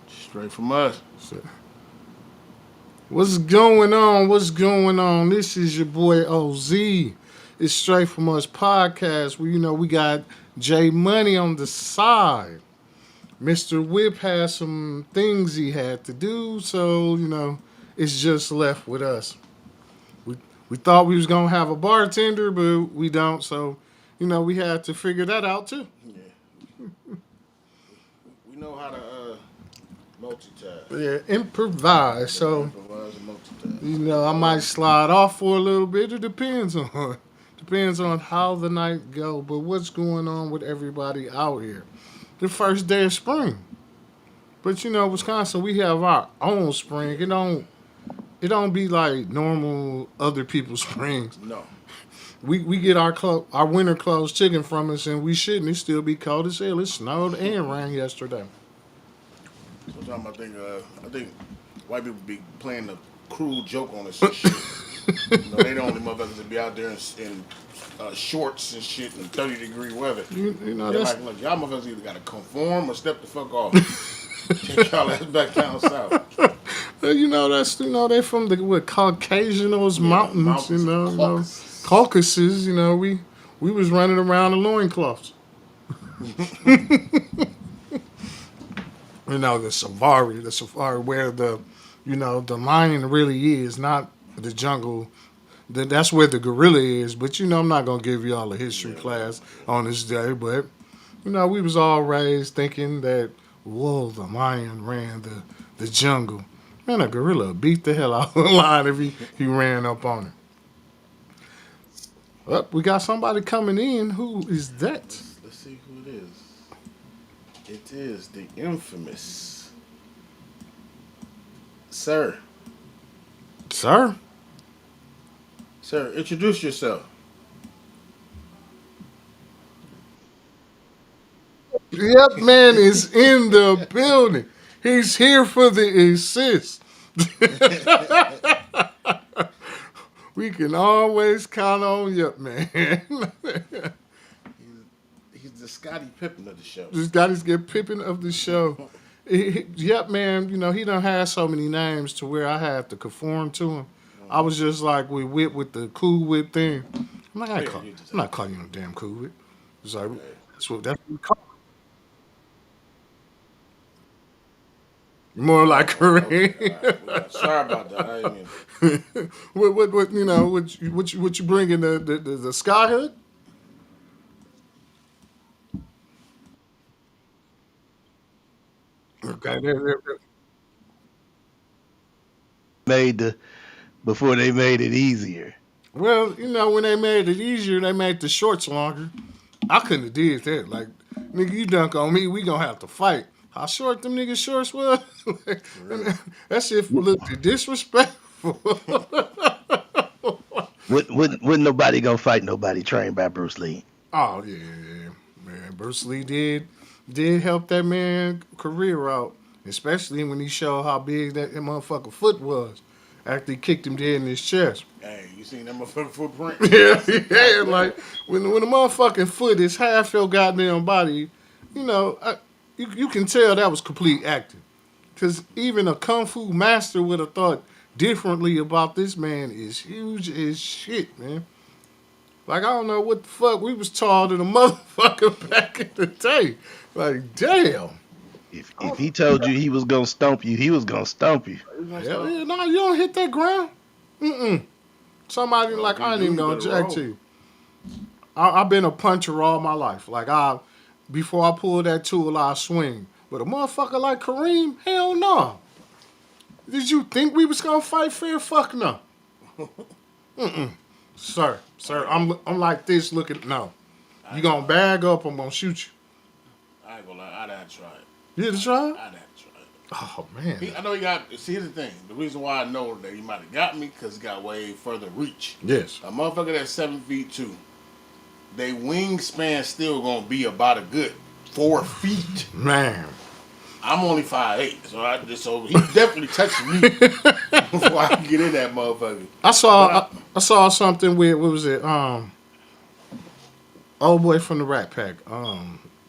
Straight from us. What's going on? What's going on? This is your boy OZ. It's Straight From Us podcast where we got J Money on the side. Mr. Whipp has some things he had to do, so it's just left with us. We we thought we was gonna have a bartender, but we don't, so we had to figure that out too. Yeah, we know how to multitask. Yeah, improvise. Better So improvise and multitask. I might slide off for a little bit. It depends on how the night go. But what's going on with everybody out here? The first day of spring. But Wisconsin, we have our own spring. It don't be like normal other people's springs. No. We get our winter clothes taken from us, and we shouldn't. It still be cold as hell. It snowed and rained yesterday. Sometimes I think white people be playing a cruel joke on us and shit. They the only motherfuckers that be out there in shorts and shit in 30-degree weather. They're That's like, look, y'all motherfuckers either gotta conform or step the fuck off. Take y'all ass back down south. that's they from the Caucasian those Yeah, mountains. Caucasus. Caucasus. We was running around in loincloths. The safari where the lion really is, not the jungle. That's where the gorilla is. But I'm not gonna give you all a history class on this day. But we was all raised thinking that the lion ran the jungle. Man, a gorilla beat the hell out of the lion if he ran up on it. We got somebody coming in. Who is that? Let's see who it is. It is the infamous Sir. Sir? Sir, introduce yourself. Yep, man is in the building. He's here for the assist. We can always count on Yep, man. He's the Scottie Pippen of the show. Just got to get Pippin of the show. Yep, man, he done had so many names to where I had to conform to him. I was just like with Whip with the Cool Whip thing. I'm like, I'm not calling you no damn Cool Whip. It's like, that's what we call it. More like Kareem. Okay. Well, sorry about that. I didn't mean. What you bringing the sky hood? Okay, made the before they made it easier. well, when they made it easier, they made the shorts longer. I couldn't have did that. Like, nigga, you dunk on me, we gonna have to fight. How short them niggas shorts was? That shit looked disrespectful. Wouldn't nobody gonna fight nobody trained by Bruce Lee? Oh yeah, man. Bruce Lee did help that man career out, especially when he showed how big that motherfucker foot was after he kicked him dead in his chest. Hey, you seen that motherfucking footprint? Yeah. Like when the motherfucking foot is half your goddamn body, you can tell that was complete acting. Cause even a kung fu master would have thought differently about this man is huge as shit, man. Like I don't know what the fuck we was taught to the motherfucker back in the day. Like damn. If he told you he was gonna stomp you, he was gonna stomp you. Hell yeah, no, you don't hit that ground. Mm-mm. Somebody like I ain't even gonna jack to you. I've been a puncher all my life. Like before I pull that tool, I swing. But a motherfucker like Kareem, hell no. Did you think we was gonna fight fair? Fuck no. Sir, I'm like this looking. No, you gonna bag up? I'm gonna shoot you. I ain't gonna lie, I'd have to try it. You had to try? I'd have to try it. Oh man. I know he got. See, here's the thing. The reason why I know that he might have got me because he got way further reach. Yes. A motherfucker that's 7'2", they wingspan still gonna be about a good 4 feet. Man. I'm only 5'8", so he definitely touched me before I can get in that motherfucker. I saw something with what was it? Old boy from the Rat Pack.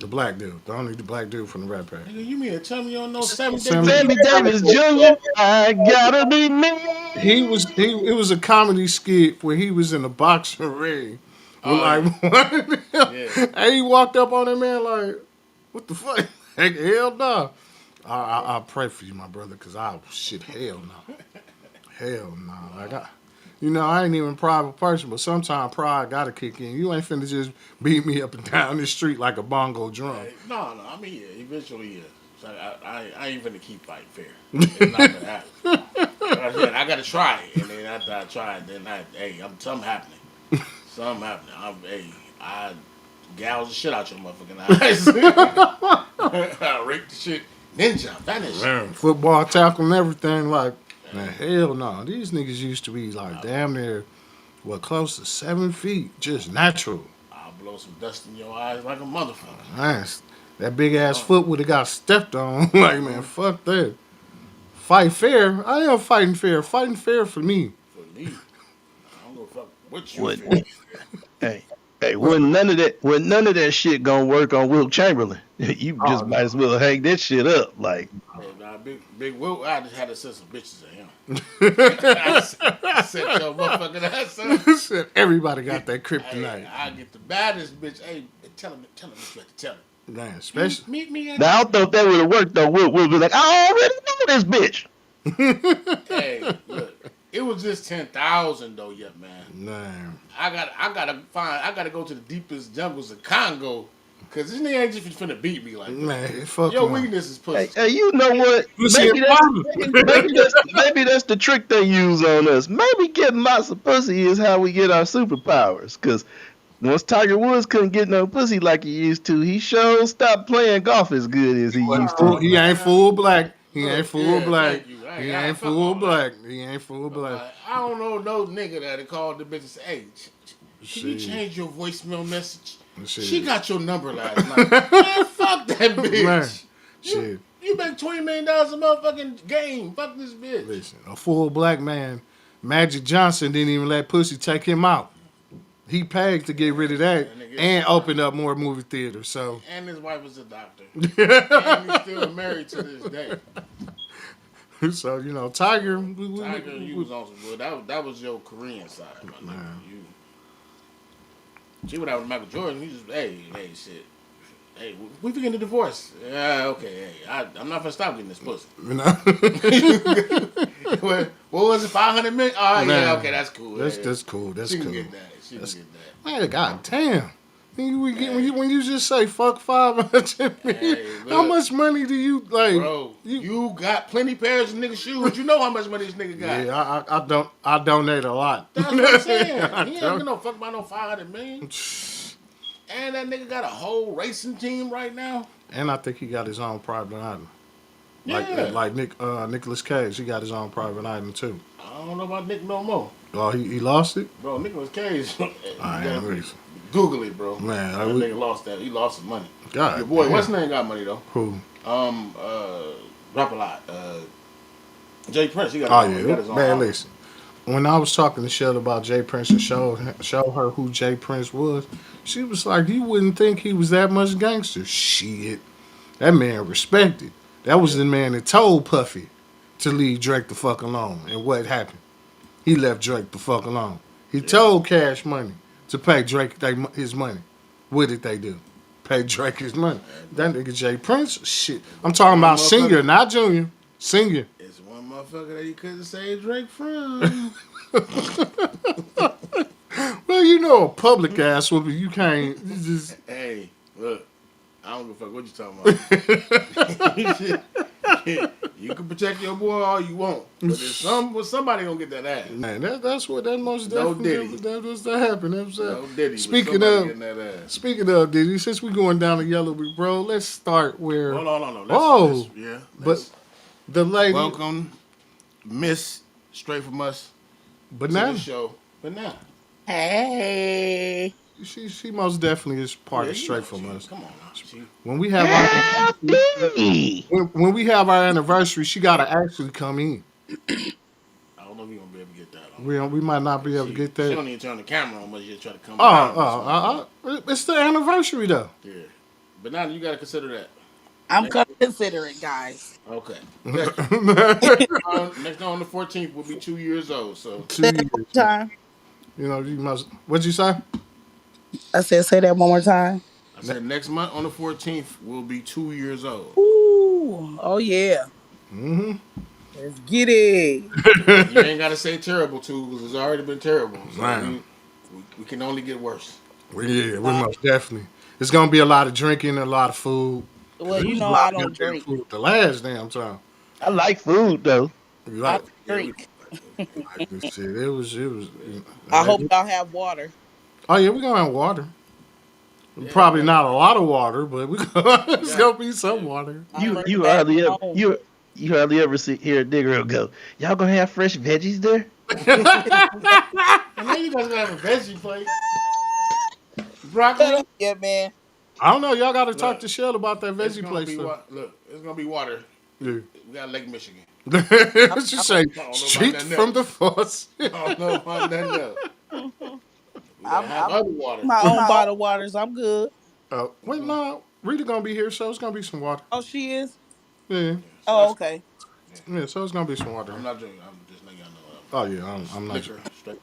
The black dude. The black dude from the Rat Pack. Nigga, you mean to tell me you don't know Sammy Sammy Davis? Sammy Davis Jr. I gotta be me. It was a comedy skit where he was in a boxing ring with Oh, like yeah. one of them. Yeah. And he walked up on that man like, what the fuck? Like, hell no. I pray for you, my brother, because hell no. Hell no. Like, I ain't even a private person, but sometimes pride got to kick in. You ain't finna just beat me up and down the street like a bongo drum. No, I mean, yeah, eventually, yeah. So I ain't gonna keep fighting fair. It's not gonna happen. I gotta try it, and then after I try it, then something happening. Something happening. I gouge the shit out your motherfucking eyes. I rape the shit, ninja, finish. Man, football tackle and everything, like, man, hell no. These niggas used to be like damn near, close to 7 feet, just natural. I'll blow some dust in your eyes like a motherfucker. Man, that big ass foot would have got stepped on. Like, man, fuck that. Fight fair? I am fighting fair. Fighting fair for me. For me, I don't give a fuck what you What? feel. Hey, wasn't none of that shit gonna work on Will Chamberlain. You just might as well hang that shit up. Like, Nah, big Will, I just had to send some bitches at him. I said, yo, motherfucking ass up. Said everybody got that kryptonite. I get the baddest bitch. Hey, tell him what you have to tell him. Man, especially. Meet me at now I thought that would have worked though. Will be like, I already know this bitch. Hey, look, it was just 10,000 though, yeah, man. Man. I gotta go to the deepest jungles of Congo, cause this nigga ain't just finna beat me like that. Man, fuck Your no. weakness is pussy. Hey, you know what? Maybe that's the trick they use on us. Maybe getting lots of pussy is how we get our superpowers. Cause once Tiger Woods couldn't get no pussy like he used to, he sure stopped playing golf as good as he used to. He ain't full black. He ain't full Yeah, black. thank you. He I ain't fuck full all that. black. He ain't full black. I don't know no nigga that called the bitch and said, hey, can you Shit. change your voicemail message? Shit. She got your number last night. Man, fuck that bitch. Man, shit. You make $20 million a motherfucking game. Fuck this bitch. Listen, a full black man, Magic Johnson didn't even let pussy take him out. He paid to get rid of that and open up more movie theaters. So, And his wife was a doctor. And he's still married to this day. so Tiger. Tiger, you was on some good. That was your Korean side, my nigga. She went out with Michael Jordan. He just, hey, shit. Hey, we getting a divorce. Yeah, okay. Hey, I'm not gonna stop getting this pussy. What was it? 500 million? All right, yeah, okay, that's cool. That's cool. That's she cool. can get that. She can get that. Man, goddamn. When you just say fuck 500 million, Hey, look. how much money do you like? Bro, you got plenty pairs of nigga shoes. You know how much money this nigga got. Yeah, I donate a lot. That's what I'm saying. He ain't gonna no fuck about no 500 million. And that nigga got a whole racing team right now. And I think he got his own private island. Yeah. Like Nicolas Cage, he got his own private island too. I don't know about Nick no more. Oh, he lost it? Bro, Nicolas Cage. Alright, Google it, bro. Man, that nigga lost that. He lost some money. God, Your boy, damn. what's his name got money though? Who? Rap a lot. Jay Prince, he got Oh, his own. yeah. Got his own Man, album. listen. When I was talking to Shell about Jay Prince and show her who Jay Prince was, she was like, you wouldn't think he was that much gangster. Shit. That man respected. That was the man that told Puffy to leave Drake the fuck alone. And what happened? He left Drake the fuck alone. He told Cash Money to pay Drake his money. What did they do? Pay Drake his money. That nigga Jay Prince, shit. I'm talking about senior, not junior. Senior. It's one motherfucker that he couldn't save Drake from. Well, a public ass whooping, you can't. You just. Hey, look. I don't give a fuck what you talking about. You can protect your boy all you want, but somebody gonna get that ass. Man, that's what that most No definitely Diddy. that was that happened. That was that. No Diddy, Speaking but somebody of getting that ass. speaking of Diddy, since we're going down the yellow brick road, let's start where. Hold on. But the lady, welcome, Miss Straight From Us to Banana, the show. Banana. Hey. she most definitely is part of you Straight know, From she- Us. Come on now. She, When we have when we have our anniversary, she gotta actually come in. I don't know if you're gonna be able to get that on. We might not be able to get She that. don't even turn the camera on, but you try to come down. It's the anniversary though. Yeah. But now you gotta consider that. I'm Next, gonna consider it, guys. okay. Next on the 14th will be 2 years old. So Two Say that one years. more time. You know, you must. What'd you say? I said, say that one more time. I said next month on the 14th will be 2 years old. Ooh, oh yeah. Mm-hmm. Let's get it. And you ain't gotta say terrible too, because it's already been terrible. So Man, we can only get worse. we must definitely. It's gonna be a lot of drinking, a lot of food. Cause Well, it you was a know lot I of don't goddamn drink. food the last damn time. I like food though. You I like, don't Yeah, we. drink. like this shit. It was. I hope y'all have water. Oh yeah, we gonna have water. Yeah, we Probably got. not a lot of water, but We it's got. gonna be some Yeah. water. I'm You bringing you back hardly ever home. you hardly ever see hear a nigga go, y'all gonna have fresh veggies there? And then you guys gonna have a veggie plate, broccoli. Yeah, man. I don't know. Y'all got to talk Look, to Shell about that it's veggie gonna place be stuff. what? Look, it's gonna be water. Yeah. We got Lake Michigan. I'm, She I'm, say I don't know about straight nothing from else. the faucet. I don't know about nothing else. We gotta have I'm other water. my own bottled waters. I'm good. Wait, no, Rita gonna be here, so it's gonna be some water. Oh, she is. Yeah, Yeah, so Oh, that's okay. yeah. yeah. So it's gonna be some water. I'm not drinking. I'm just letting y'all know. Oh yeah, I'm Just not. liquor, straight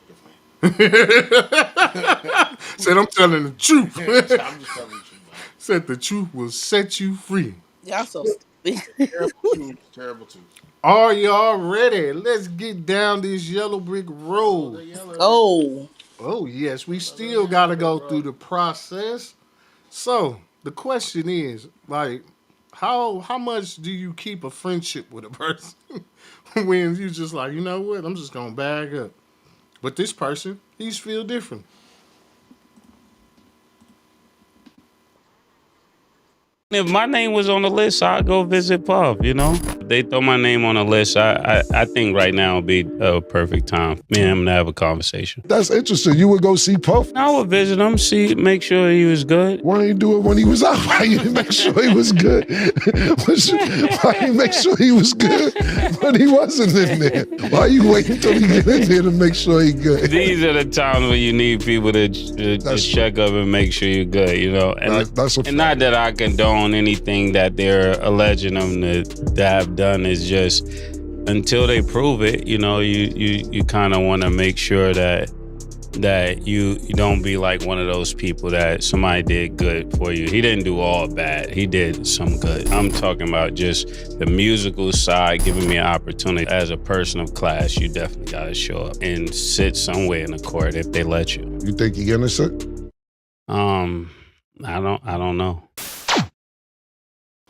liquor. Said I'm telling the truth. I'm just telling you, man. Said the truth will set you free. Y'all so stupid. Terrible too. Terrible too. Are y'all ready? Let's get down this yellow brick Oh, road. the yellow brick. Oh, Oh yes, we Oh, the still yellow gotta brick go through road. the process. So the question is, like, how much do you keep a friendship with a person when you just like, you know what, I'm just gonna bag up. But this person, he's feel different. If my name was on the list, I'd go visit Puff, you know? If they throw my name on the list, I think right now would be a perfect time. Me and him to have a conversation. That's interesting. You would go see Puff. I would visit him, make sure he was good. Why didn't you do it when he was out? Why you didn't make sure he was good? Why you make sure he was good when he wasn't in there? Why you waiting until he get in there to make sure he good? These are the times when you need people to check up and make sure you're good, you know? And, That's a and not that I condone anything that they're alleging them to have done. Is just until they prove it, you know, you kind of want to make sure that you don't be like one of those people that somebody did good for you. He didn't do all bad. He did some good. I'm talking about just the musical side, giving me an opportunity. As a person of class, you definitely got to show up and sit somewhere in the court if they let you. You think he innocent? I don't know.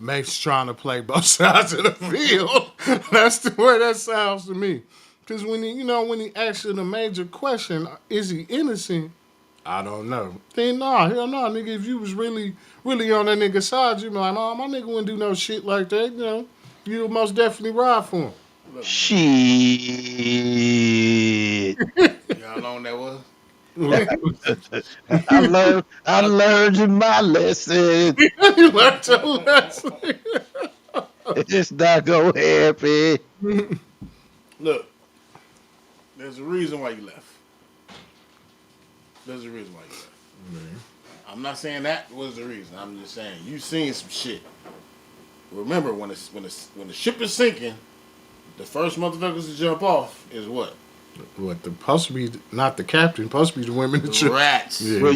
Mace trying to play both sides of the field. That's the way that sounds to me. Because when he asks you the major question, is he innocent? I don't know. Then hell no, nigga. If you was really, really on that nigga's side, you be like, no, my nigga wouldn't do no shit like that. You know, you would most definitely ride for him. Look, Shit. you know how long that was? I learned my lesson. You learned your lesson. It's not gonna happen. Look, there's a reason why you left. There's a reason why you left. I'm not saying that was the reason. I'm just saying you seen some shit. Remember, when the ship is sinking, the first motherfuckers to jump off is what? What, supposed to be not the captain, supposed to be the women that The rats. Yeah. Well,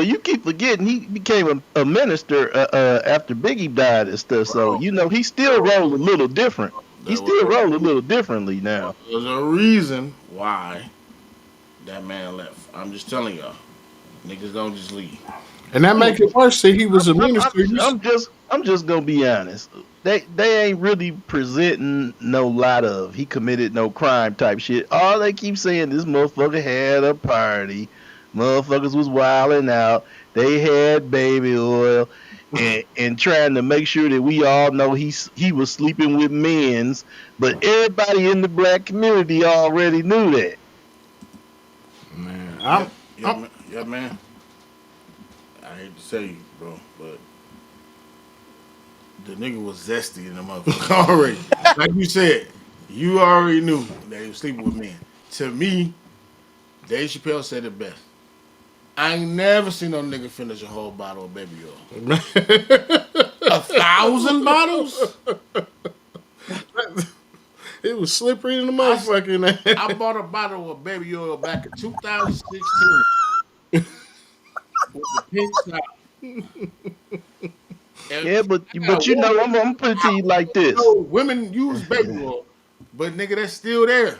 you keep forgetting he became a minister after Biggie died and stuff. So you know he still rolled a little different. He still rolled a little differently now. There's a reason why that man left. I'm just telling y'all. Niggas don't just leave. And that make it worse. Say he was a minister. I'm just gonna be honest. They ain't really presenting no lot of he committed no crime type shit. All they keep saying this motherfucker had a party, motherfuckers was wilding out, they had baby oil, and trying to make sure that we all know he was sleeping with men's, but everybody in the black community already knew that. Man, Yeah, man. I hate to say you, bro, but the nigga was zesty in the motherfucker already. Like you said, you already knew that he was sleeping with men. To me, Dave Chappelle said it best. I ain't never seen no nigga finish a whole bottle of baby oil. 1,000 bottles? It was slippery in the I, s- motherfucking. I bought a bottle of baby oil back in 2016 with the pink top. And Yeah, I got but a you know, woman. I'm gonna put it to you like this. No, women use baby oil, but nigga, that's still there.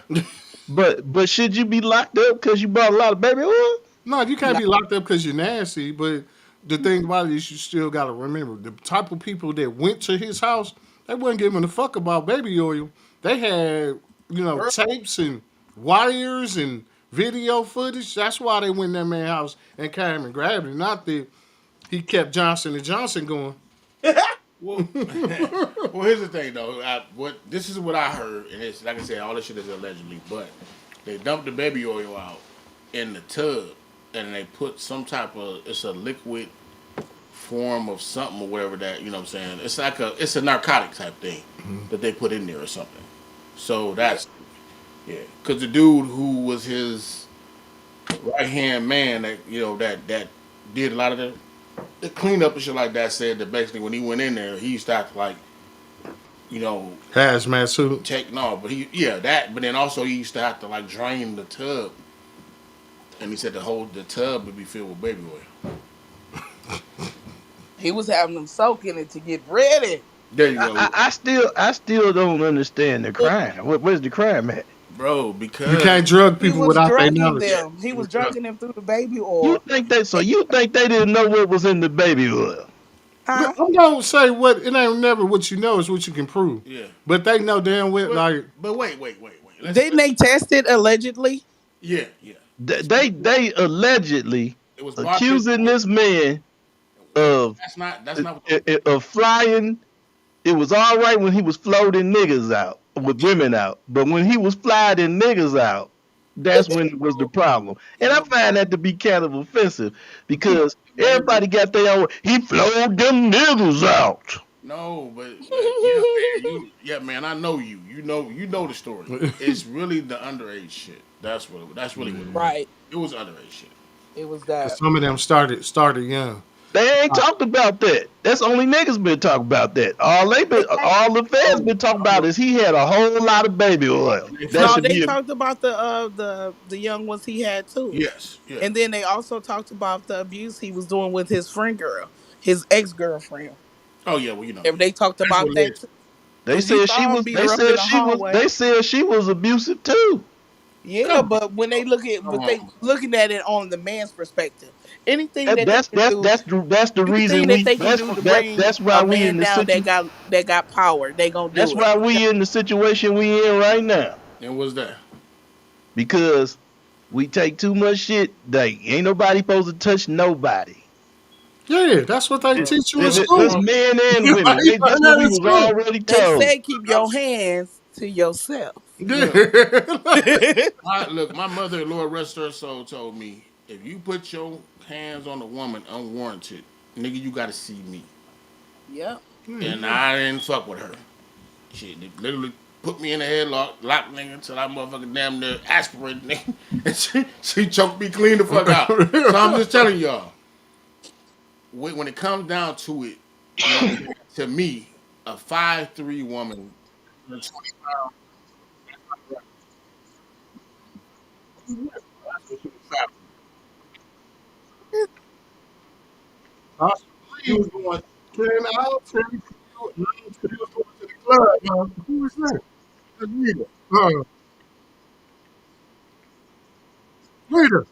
But should you be locked up because you bought a lot of baby oil? No, you can't No. be locked up because you're nasty. But the thing about it is, you still got to remember the type of people that went to his house. They wasn't giving a fuck about baby oil. They had, Girl, tapes and wires and video footage. That's why they went in that man's house and came and grabbed it. Not that he kept Johnson and Johnson going. well, well, here's the thing though. This is what I heard, and it's like I said, all this shit is allegedly, but they dumped the baby oil out in the tub, and they put some type of it's a liquid form of something or whatever that you know what I'm saying. It's a narcotic type thing that they put in there or something. So that's yeah, because the dude who was his right hand man that that did a lot of the cleanup and shit like that said that basically when he went in there he used to have to like you know Hazmat suit. take no, but he yeah that but then also he used to have to like drain the tub, and he said the tub would be filled with baby oil. He was having them soak in it to get ready. There you go, I still don't understand the crime. Where's the crime at? bro. You Because can't drug He people was without their drugging knowledge. them. He he was was drunk. drugging them through the baby oil. You think they didn't know what was in the baby oil? Huh? I'm gonna say what it ain't never what you know is what you can prove. Yeah, But they know damn well like but wait. Didn't they test it allegedly? Yeah. They allegedly It was bartender. accusing this man of That's not of flying. It was all right when he was floating niggas out with women out, but when he was flying niggas out, that's when it was the problem. And I no, find that to be kind of offensive because no, everybody got their own. He flowed them niggas out. no, but yeah, man, yeah, man, I know you. You know the story. It's really the underage shit. That's really what it was. Right. It was underage shit. It was cause that. some of them started young. They ain't talked about that. That's only niggas been talking about that. All the fans been talking about is he had a whole lot of baby oil. That No, should they be talked about the young ones he had too. Yes, yeah. And then they also talked about the abuse he was doing with his friend girl, his ex girlfriend. Oh yeah, well And they talked that's about what it that is. too. they Cause you said she saw him was beat her up in the hallway. they said she was abusive too. Yeah, but when they Come they on. looking at it on the man's perspective, anything That, that they that's can that's do, that's the that's the reason anything that we they can do to bring that's why a we in man the down that got power, they gonna that's do it. why we in the situation we in right now. And what's that? Because we take too much shit. Like ain't nobody supposed to touch nobody. Yeah, that's what they teach you in That's school. men and Like, women. That's what that we in was school. already They told. said keep your hands to yourself. Yeah. Look, my mother, Lord rest her soul, told me if you put your hands on a woman unwarranted, nigga, you gotta see me. Yep. And I didn't fuck with her. Shit, they literally put me in a headlock, locked nigga until I motherfucking damn near aspirated nigga. And she choked me clean the fuck out. So I'm just telling y'all, when it comes down to it, you know, to me, a 5'3" woman, 20 pounds, that's what she was trapping. He was going 10 out, 10 to you, 9 to you, going to the club. Who was that? That's Rita. Rita.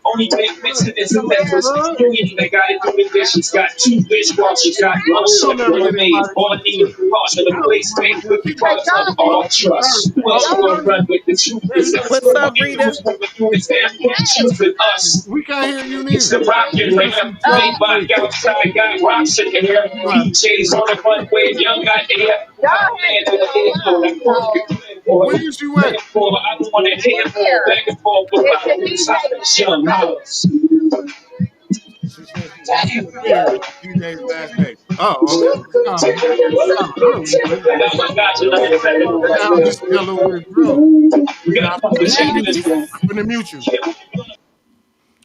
Only make mixing is a necklace. Huh? You ain't even got it doing this. She's got two dishwashers, got love You don't sugar never get mermaid, invited to all the needed club. cross of the I don't place know made what with the parts of all trust. Who else gonna run with the truth? Is us. What's up, Fucking Rita? who's coming through this damn choosing us. We can't hear you It's neither. the rockin' You in lamb. some trouble, Maybach Rita. outside, got rocks in the air. DJs on the runway, young got air. Man in the airport, I'm working for Where's you at? metaphor. I don't wanna hear more back and forth about inside this young house. She said she walked in the mirror DJ's last day. Oh, okay. It's kind of early, but sound just a little bit drunk. Yeah, Ladies, I'm gonna mute you.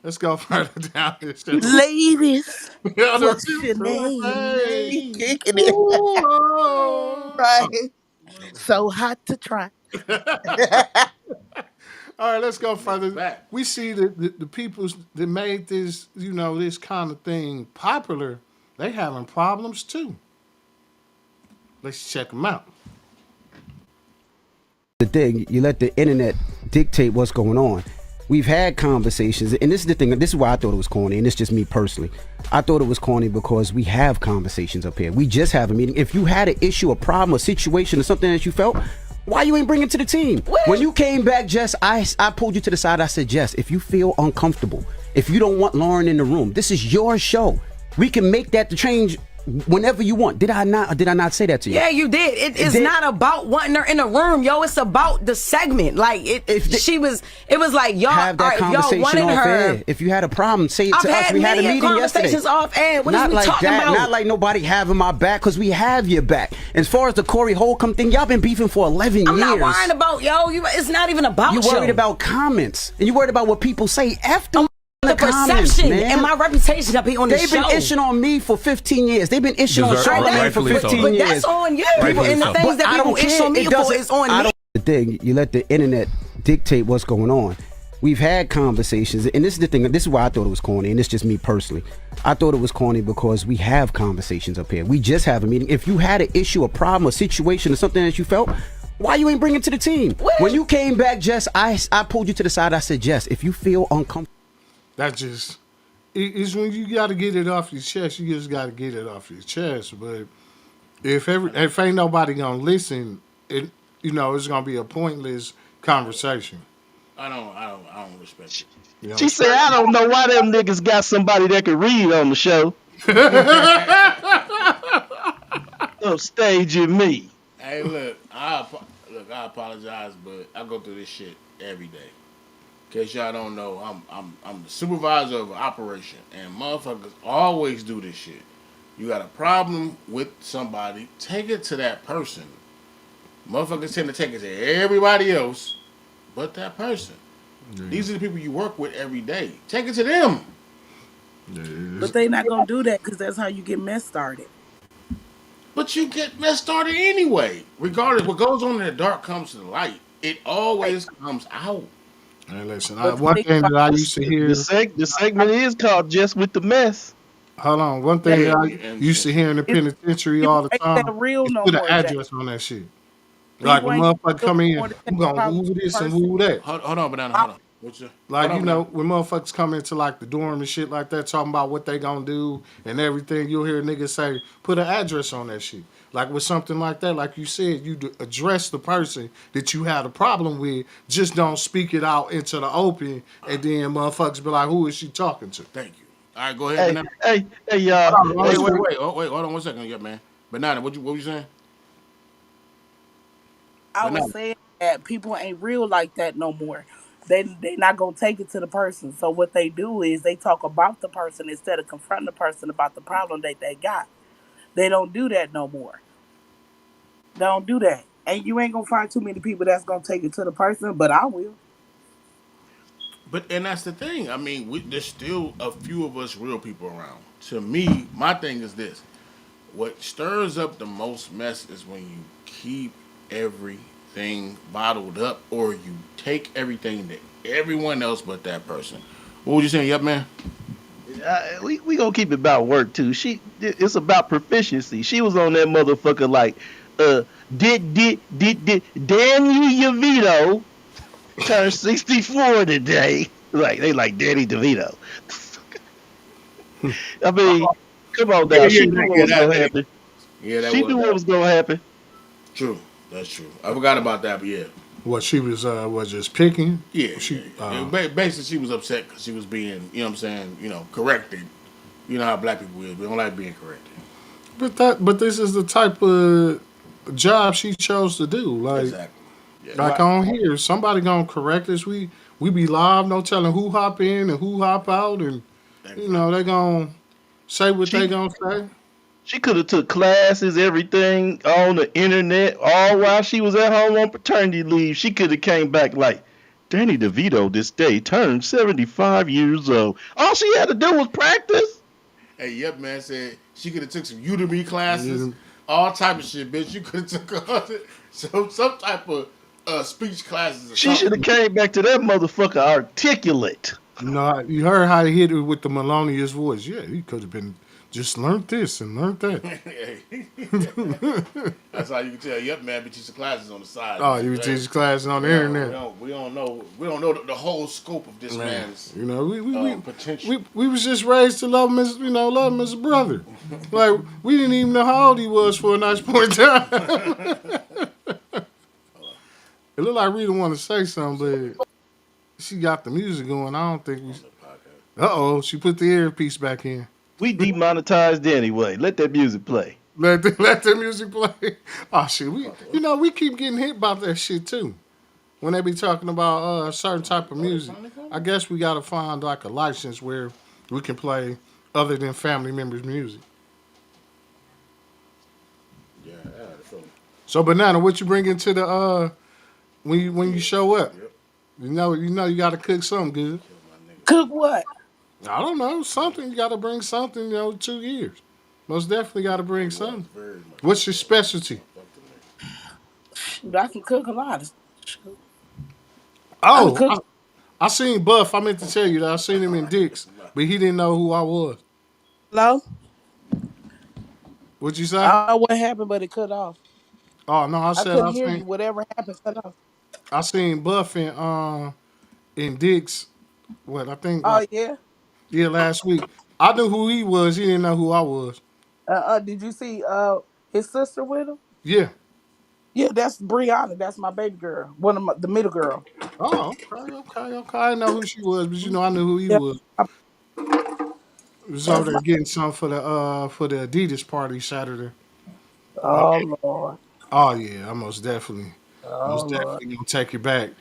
Let's go further down this show. ladies, Yeah, the what's your future. name? Hey. Kicking it. Ooh, oh. Right. So hot to try. All right, let's go further. Back. We see that the people that made this, this kind of thing popular, they having problems too. Let's check them out. The thing, you let the internet dictate what's going on. We've had conversations, and this is the thing, this is why I thought it was corny, and it's just me personally. I thought it was corny because we have conversations up here. We just have a meeting. If you had an issue, a problem, a situation, or something that you felt, why you ain't bring it to the team? When you came back, Jess, I pulled you to the side. I said, Jess, if you feel uncomfortable, if you don't want Lauren in the room, this is your show. We can make that the change whenever you want. Did I not say that to you? Yeah, you did. It's not about wanting her in a room, yo. It's about the segment. Like it was like y'all have that conversation y'all wanted off her. air. If you had a problem, say it to us. We had a meeting conversations yesterday. off air. What not is we like talking that. about? Not like nobody having my back, because we have your back. As far as the Corey Holcomb thing, y'all been beefing for 11 years. I'm not worrying about it's not even about you. Worried about comments, and you worried about what people say after. The perception and my reputation to be on the show. They've been ishing on me for 15 years. They've been ishing on Str8 for 15 years. But that's on you. And the things that people ish on me for is on me. The thing, you let the internet dictate what's going on. We've had conversations, and this is the thing, this is why I thought it was corny, and it's just me personally. I thought it was corny because we have conversations up here. We just have a meeting. If you had an issue, a problem, a situation, or something that you felt, why you ain't bring it to the team? When you came back, Jess, I pulled you to the side. I said, Jess, if you feel uncomfortable. That just it's when you got to get it off your chest. You just got to get it off your chest. But if ain't nobody gonna listen, it's gonna be a pointless conversation. I don't respect it. She said, I don't know why them niggas got somebody that can read on the show. Don't stage me. Hey, look, I apologize, but I go through this shit every day. In case y'all don't know, I'm the supervisor of an operation, and motherfuckers always do this shit. You got a problem with somebody, take it to that person. Motherfuckers tend to take it to everybody else but that person. These are the people you work with every day. Take it to them. But they not gonna do that because that's how you get mess started. But you get messed started anyway. Regardless, what goes on in the dark comes to the light. It always comes out. Hey, listen, one thing that I used to hear. The segment is called Just with the Mess. Hold on. One thing that I used to hear in the penitentiary all the time. That real no put more, an address on that shit. Like when motherfucker come in, I'm gonna woo this and woo that. Hold on, banana. Hold on. Like, when motherfuckers come into like the dorm and shit like that, talking about what they gonna do and everything, you'll hear niggas say, put an address on that shit. Like with something like that, like you said, you address the person that you had a problem with, just don't speak it out into the open, and then motherfuckers be like, who is she talking to? Thank you. All right, go ahead, banana. Hey, y'all. Wait, hold on 1 second, yeah, man. Banana, what you saying? I was saying that people ain't real like that no more. They not gonna take it to the person. So what they do is they talk about the person instead of confronting the person about the problem that they got. They don't do that no more. They don't do that. And you ain't gonna find too many people that's gonna take it to the person, but I will. And that's the thing. I mean, there's still a few of us real people around. To me, my thing is this: what stirs up the most mess is when you keep everything bottled up, or you take everything to everyone else but that person. What would you say, yep, man? We gonna keep it about work too. It's about proficiency. She was on that motherfucker like, did Danny DeVito turned 64 today? Like they like Danny DeVito. I mean, come on now. She knew what was gonna happen. Yeah, she knew what was gonna happen. True, that's true. I forgot about that, but yeah. What she was just picking? Yeah, basically she was upset because she was being, you know what I'm saying, corrected. You know how black people is. We don't like being corrected. But this is the type of job she chose to do. Like, exactly. Yeah. Like on here, somebody gonna correct us. We be live, no telling who hop in and who hop out, and they gonna say what they gonna say. She could have took classes, everything on the internet, all while she was at home on paternity leave. She could have came back like, Danny DeVito this day turned 75 years old. All she had to do was practice. Hey, yep, man said she could have took some Udemy classes, Yeah. all type of shit, bitch. You could have took some type of speech classes or She should have something. came back to that motherfucker articulate. You know, you heard how he hit it with the melodious voice. Yeah, he could have been just learned this and learned that. That's how you can tell. Yep, man, but teach the classes on the side. Oh, Man. you was Hey, just classing on the we internet. don't know the whole scope of this Man, man's you know, potential. we was just raised to love him as love him as a brother. Like we didn't even know how old he was for a nice point in time. It looked like Rita wanted to say something, but she got the music going. I don't think we. She put the earpiece back in. We demonetized anyway. Let that music play. Let the music play. Oh shit, we keep getting hit about that shit too. When they be talking about a certain type of music, I guess we gotta find like a license where we can play other than family members' music. Yeah, I feel it. So, Banana, what you bring into the when you show up? You know you gotta cook something good. Cook what? I don't know, something. You gotta bring something. 2 years. Most definitely gotta bring something. Very much. What's your specialty? Shoot, I can cook a lot of shit. I can Oh, cook. I seen Buff. I meant to tell you that I seen him in Dick's, but he didn't know who I was. Hello? What'd you say? I don't know what happened, but it cut off. Oh no, I I said couldn't hear you. Whatever happened, cut off. I seen Buff in Dick's. What I think like Oh yeah. last week. I knew who he was. He didn't know who I was. Did you see his sister with him? Yeah. Yeah, that's Brianna. That's my baby girl. The middle girl. Oh, okay. I didn't know who she was, but I knew who he Yeah. was. He was over That's there my. getting some for the Adidas party Saturday. Oh, Oh Lord. oh yeah, I Oh most Lord. definitely gonna take it back.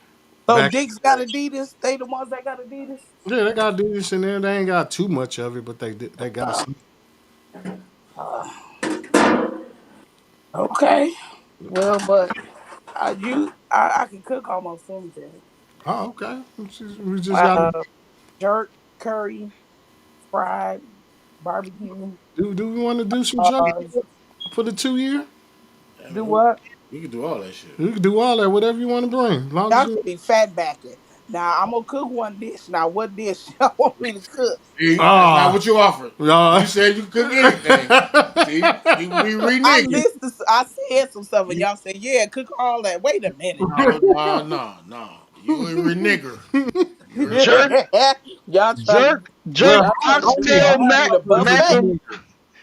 So Back. Dick's got Adidas. They the ones that got Adidas. Yeah, they got Adidas in there. They ain't got too much of it, but they got some. Okay. Well, but I can cook almost anything. Oh, okay. We just got to Uh, Jerk, curry, fried, barbecue. do. We want to do some junk Uh, for the 2 year? I do mean, what? we can do all that shit. You can do all that, whatever you want to bring, as long as Y'all you. should be fat backing. Now I'm gonna cook one dish. Now what dish y'all want me to cook? See, that's not Ah, what you offered. yeah. You said you could cook anything. See, we I reneged. listed. I said some stuff, and y'all said, "Yeah, cook all that." Wait a minute. No. You a renegger. Jerk, y'all trying to jerk, Well, y'all trying to do oxtail, y'all want me to mac buffet. and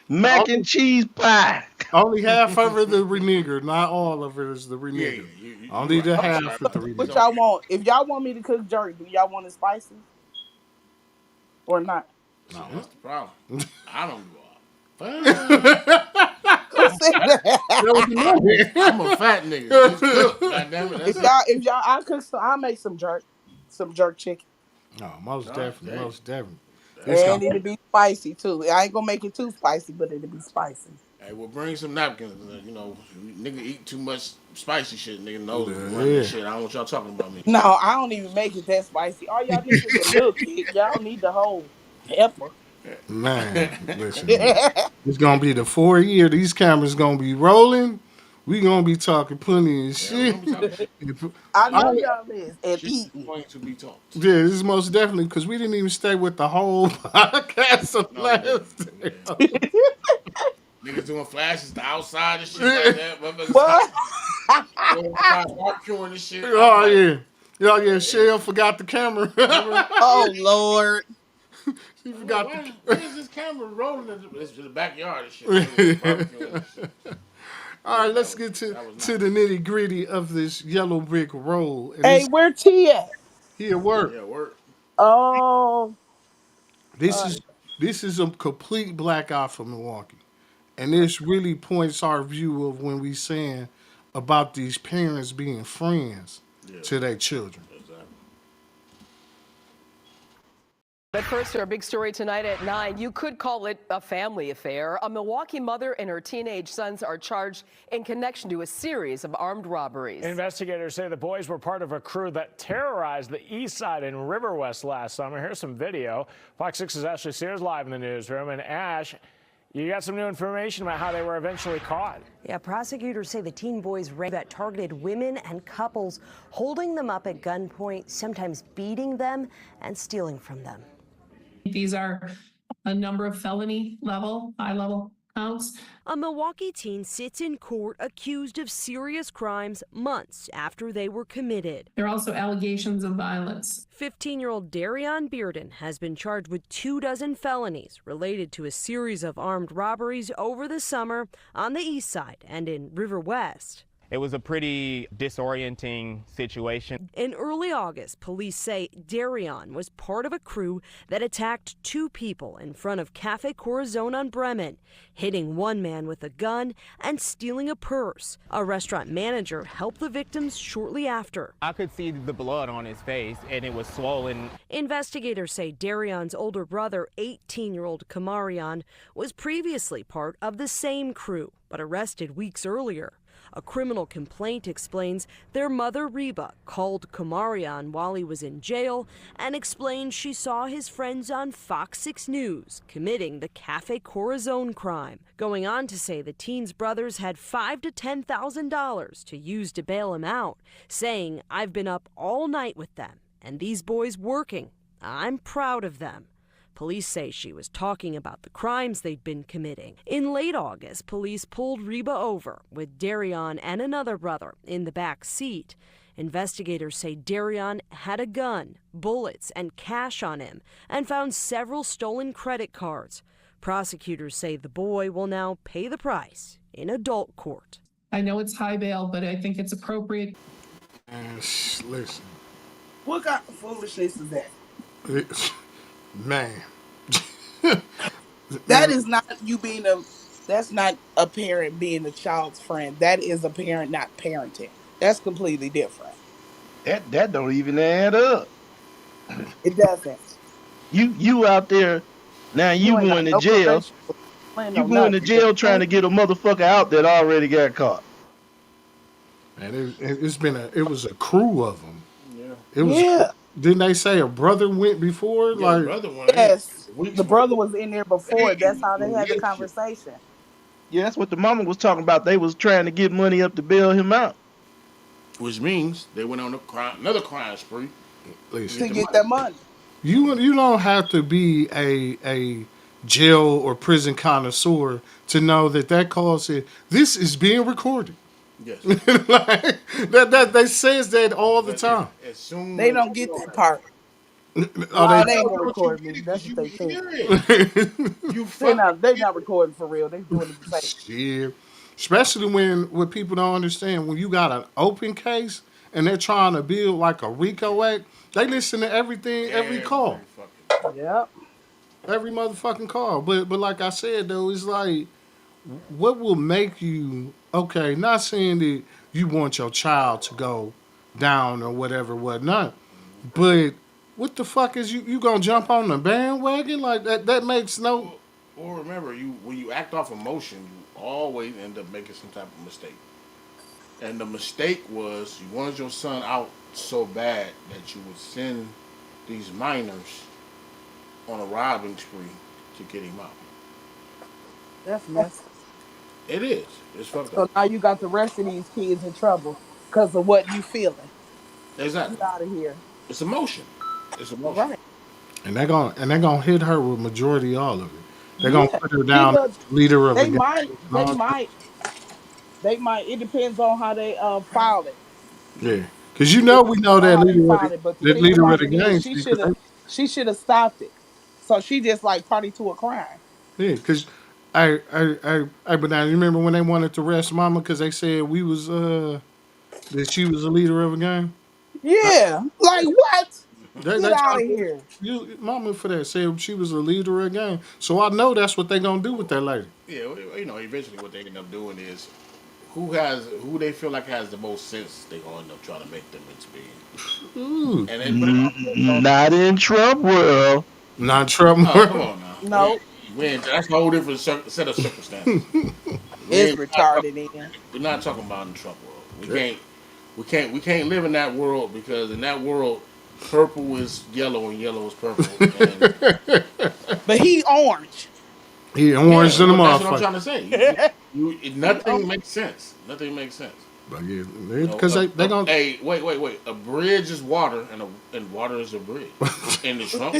mac and cheese pie. only half of it the renegger, not all of it is the Yeah, renegger. you Only right. the I'm half sorry. is the What renegger. y'all want? If y'all want me to cook jerk, do y'all want it spicy or not? See, that's the problem. I don't go out. Who said That was the that? I'm a fat nigga. Just cook. God damn it. That's it. If y'all, I cook some. I'll make some jerk chicken, No, most All right, definitely, hey, most definitely. It's hey, gonna and it'll be spicy too. I ain't gonna make it too spicy, but it'll be spicy. hey, we'll bring some napkins. Nigga eat too much spicy shit. Nigga knows running yeah. that shit. I don't want y'all talking about me. No, I don't even make it that spicy. All y'all need is a little kick. Y'all need the whole pepper. Man, listen, it's gonna be the 4 year. These cameras gonna be rolling. We gonna be talking plenty of Yeah, we're shit. gonna be talking shit. I know I, y'all is and Shit is eating. going to be talked. yeah, this is most definitely because we didn't even stay with the whole podcast of No, we didn't. last We day. didn't. Niggas doing flashes to outside and shit like that. Motherfuckers What? start barbecuing and shit. I'm Oh like, yeah, yeah. Shell forgot the camera. remember? Oh Lord. She I'm like, forgot why is this camera rolling in the backyard and shit? the. Barbecuing and shit. All right, That let's was, get to that was to nice. the nitty gritty of this yellow brick road. And Hey, this where T at? here work. Yeah, work. Oh, This uh, is this is a complete blackout for Milwaukee. And this really points our view of when we saying about these parents being friends Yeah, to their children. exactly. But first, our big story tonight at 9. You could call it a family affair. A Milwaukee mother and her teenage sons are charged in connection to a series of armed robberies. Investigators say the boys were part of a crew that terrorized the east side in River West last summer. Here's some video. Fox 6's Ashley Sears live in the newsroom. And Ash, you got some new information about how they were eventually caught. Yeah, prosecutors say the teen boys that targeted women and couples, holding them up at gunpoint, sometimes beating them and stealing from them. These are a number of felony level, high level counts. A Milwaukee teen sits in court accused of serious crimes months after they were committed. There are also allegations of violence. 15-year-old Darion Bearden has been charged with 24 felonies related to a series of armed robberies over the summer on the east side and in River West. It was a pretty disorienting situation. In early August, police say Darion was part of a crew that attacked 2 people in front of Cafe Corazon on Bremen, hitting one man with a gun and stealing a purse. A restaurant manager helped the victims shortly after. I could see the blood on his face and it was swollen. Investigators say Darion's older brother, 18-year-old Kamarion, was previously part of the same crew, but arrested weeks earlier. A criminal complaint explains their mother, Reba, called Kamarion while he was in jail and explained she saw his friends on Fox 6 News committing the Cafe Corazon crime, going on to say the teen's brothers had $5,000 to $10,000 to use to bail him out, saying, "I've been up all night with them, and these boys working. I'm proud of them." Police say she was talking about the crimes they'd been committing. In late August, police pulled Reba over with Darion and another brother in the back seat. Investigators say Darion had a gun, bullets, and cash on him and found several stolen credit cards. Prosecutors say the boy will now pay the price in adult court. I know it's high bail, but I think it's appropriate. Listen. What kind of foolishness is that? Man. That is not you being that's not a parent being a child's friend. That is a parent not parenting. That's completely different. That don't even add up. It doesn't. You out there now, you going to jail. You going to jail trying to get a motherfucker out that already got caught. Man, it was a crew of them. Yeah. It was. Didn't they say a brother went before? Yeah, like brother went yes, the brother was in there before. That's how they had the conversation. Yeah, that's what the mama was talking about. They was trying to get money up to bail him out. Which means they went on another crime spree to get that money. You don't have to be a jail or prison connoisseur to know that cause this is being recorded. Yes. Like, that says that all the time. They don't get that part. They ain't gonna record me. That's what they think. They're not recording for real. They're doing it for fake. Yeah. Especially when people don't understand, when you got an open case and they're trying to build like a RICO act, they listen to everything, every call. Yep. Every motherfucking call. But like I said though, it's like, what will make you okay? Not saying that you want your child to go down or whatnot, but what the fuck is you gonna jump on the bandwagon like that? That makes no. Or remember, when you act off emotion, you always end up making some type of mistake. And the mistake was you wanted your son out so bad that you would send these minors on a robbing spree to get him out. That's messed up. It is. It's fucked up. So now you got the rest of these kids in trouble because of what you feeling. Exactly. Get out of here. It's emotion. It's emotion. Right. And they're gonna hit her with majority all of it. They're gonna put her down as leader of they might. They might. It depends on how they file it. Yeah. Because we know that leader of the gang. She should have stopped it. So she just like party to a crime. Yeah, because but now you remember when they wanted to arrest Mama because they said that she was a leader of a gang? Yeah. Like what? Get out of here. Mama for that said she was a leader of a gang. So I know that's what they're gonna do with that lady. Yeah, eventually what they end up doing is who they feel like has the most sense, they gonna end up trying to make them into being. Not in Trump world. Not trouble. Oh, come on now. No, That's a whole different set of circumstances. it's We're not talking, retarded in. we're not talking about in Trump world. We can't live in that world because in that world, purple is yellow and yellow is purple. And But he orange. He yeah, orange than a that's what I'm motherfucker. trying to say. Nothing makes sense. Nothing makes sense. But yeah, You know, because they gonna. hey, wait. A bridge is water, and water is a bridge. In the Trump,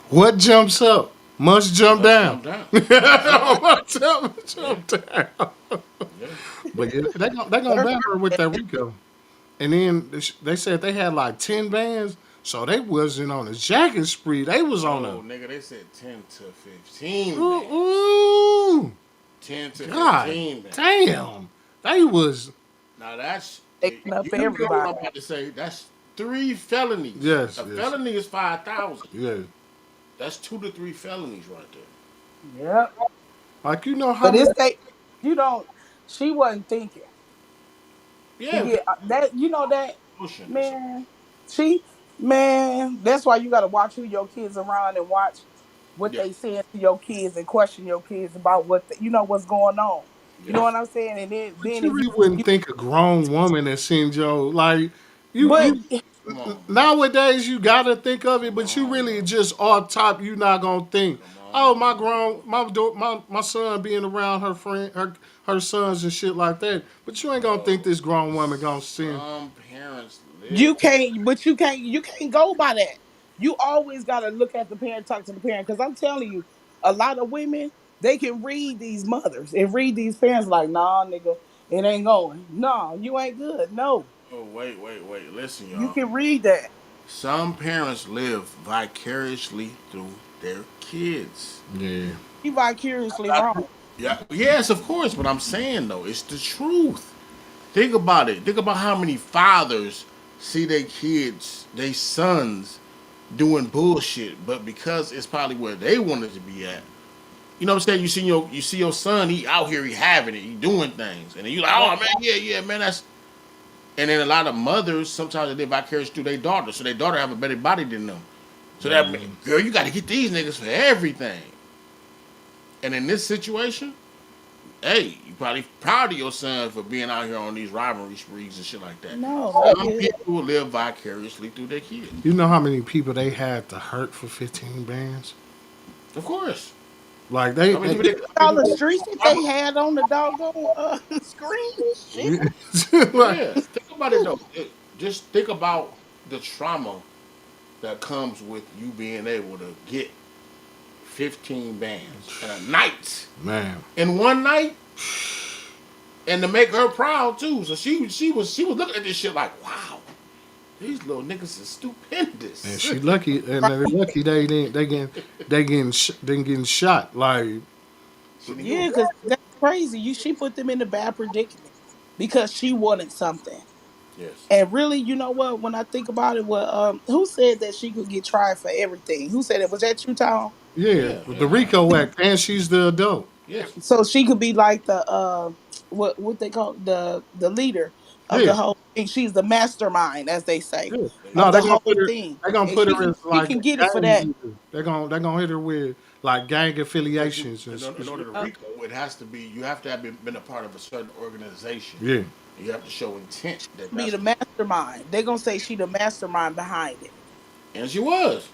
What jumps up must jump down. jump down. Must jump down. Yeah. But yeah, they gonna ban her with that Rico. And then they said they had like 10 bands, so they wasn't on a jacket spree. They was on Oh, a nigga, they said 10 to 15 bands. ooh, 10 to God 15 bands. damn. They was Now that's Taking up you know what everybody. I'm about to say. That's 3 felonies. yes, A yes, felony is 5,000. yeah. That's 2 to 3 felonies right there. Yep. Like you know how But much it's they. You don't. She wasn't thinking to Yeah, get that. You know that motion. man. She man. That's why you got to watch who your kids around and watch what Yeah, they saying to your kids and question your kids about you know what's going on. You know yeah. what I'm saying? And but then you if really wouldn't you think a grown woman that seen Joe like but you Come on, man. nowadays you gotta think of it, Come but you on, really bro. just off top you not gonna think, Come oh on, my man. grown my son being around her friend her sons and shit like that. But you ain't gonna think Bro, this grown woman gonna sin. some parents live. you can't. But you can't go by that. You always got to look at the parent, talk to the parent. Because I'm telling you, a lot of women they can read these mothers and read these parents like, nah, nigga, it ain't going. No, you ain't good. No, Oh, wait. Listen, you y'all. can read that. Some parents live vicariously through their kids. Yeah. He vicariously wrong. Yeah, yes, of course. But I'm saying though, it's the truth. Think about it. Think about how many fathers see their kids, their sons, doing bullshit, but because it's probably where they wanted to be at. You know what I'm saying? You see your son, he out here, he having it, he doing things, and then you like, oh man, yeah, man, that's. And then a lot of mothers sometimes they live vicariously through their daughter, so their daughter have a better body than them. So that girl, you got to get these niggas for everything. And in this situation, hey, you probably proud of your son for being out here on these rivalry sprees and shit like that. No, not Some good. people live vicariously through their kids. You know how many people they had to hurt for 15 bands? Of course. Like I mean, All the streets that they had on the doggone screen. Shit. like, yeah. Think about it though. Just think about the trauma that comes with you being able to get 15 bands in a night. man. In one night, and to make her proud too. So she was looking at this shit like, wow, these little niggas is And stupendous. she lucky, and they're lucky they getting shot. Like She didn't give a Yeah, because fuck. that's crazy. She put them in a bad predicament because she wanted something. Yes. And really, you know what? When I think about it, who said that she could get tried for everything? Who said it? Was that you, Tom? yeah, Yeah, the Rico Act, and she's the adult. yes. So she could be like the what they call the leader of Yeah, the whole thing. She's the mastermind, as they say, yeah. of No, the they're gonna put whole her. thing. They're gonna And put her as she like can get it for gang that. leader. They're gonna hit her with like gang Because affiliations and in order to RICO, it has to be you have to have been a part of a certain organization. yeah. You have to show intent that Be that's the mastermind. They're gonna say she the mastermind behind it. and she was.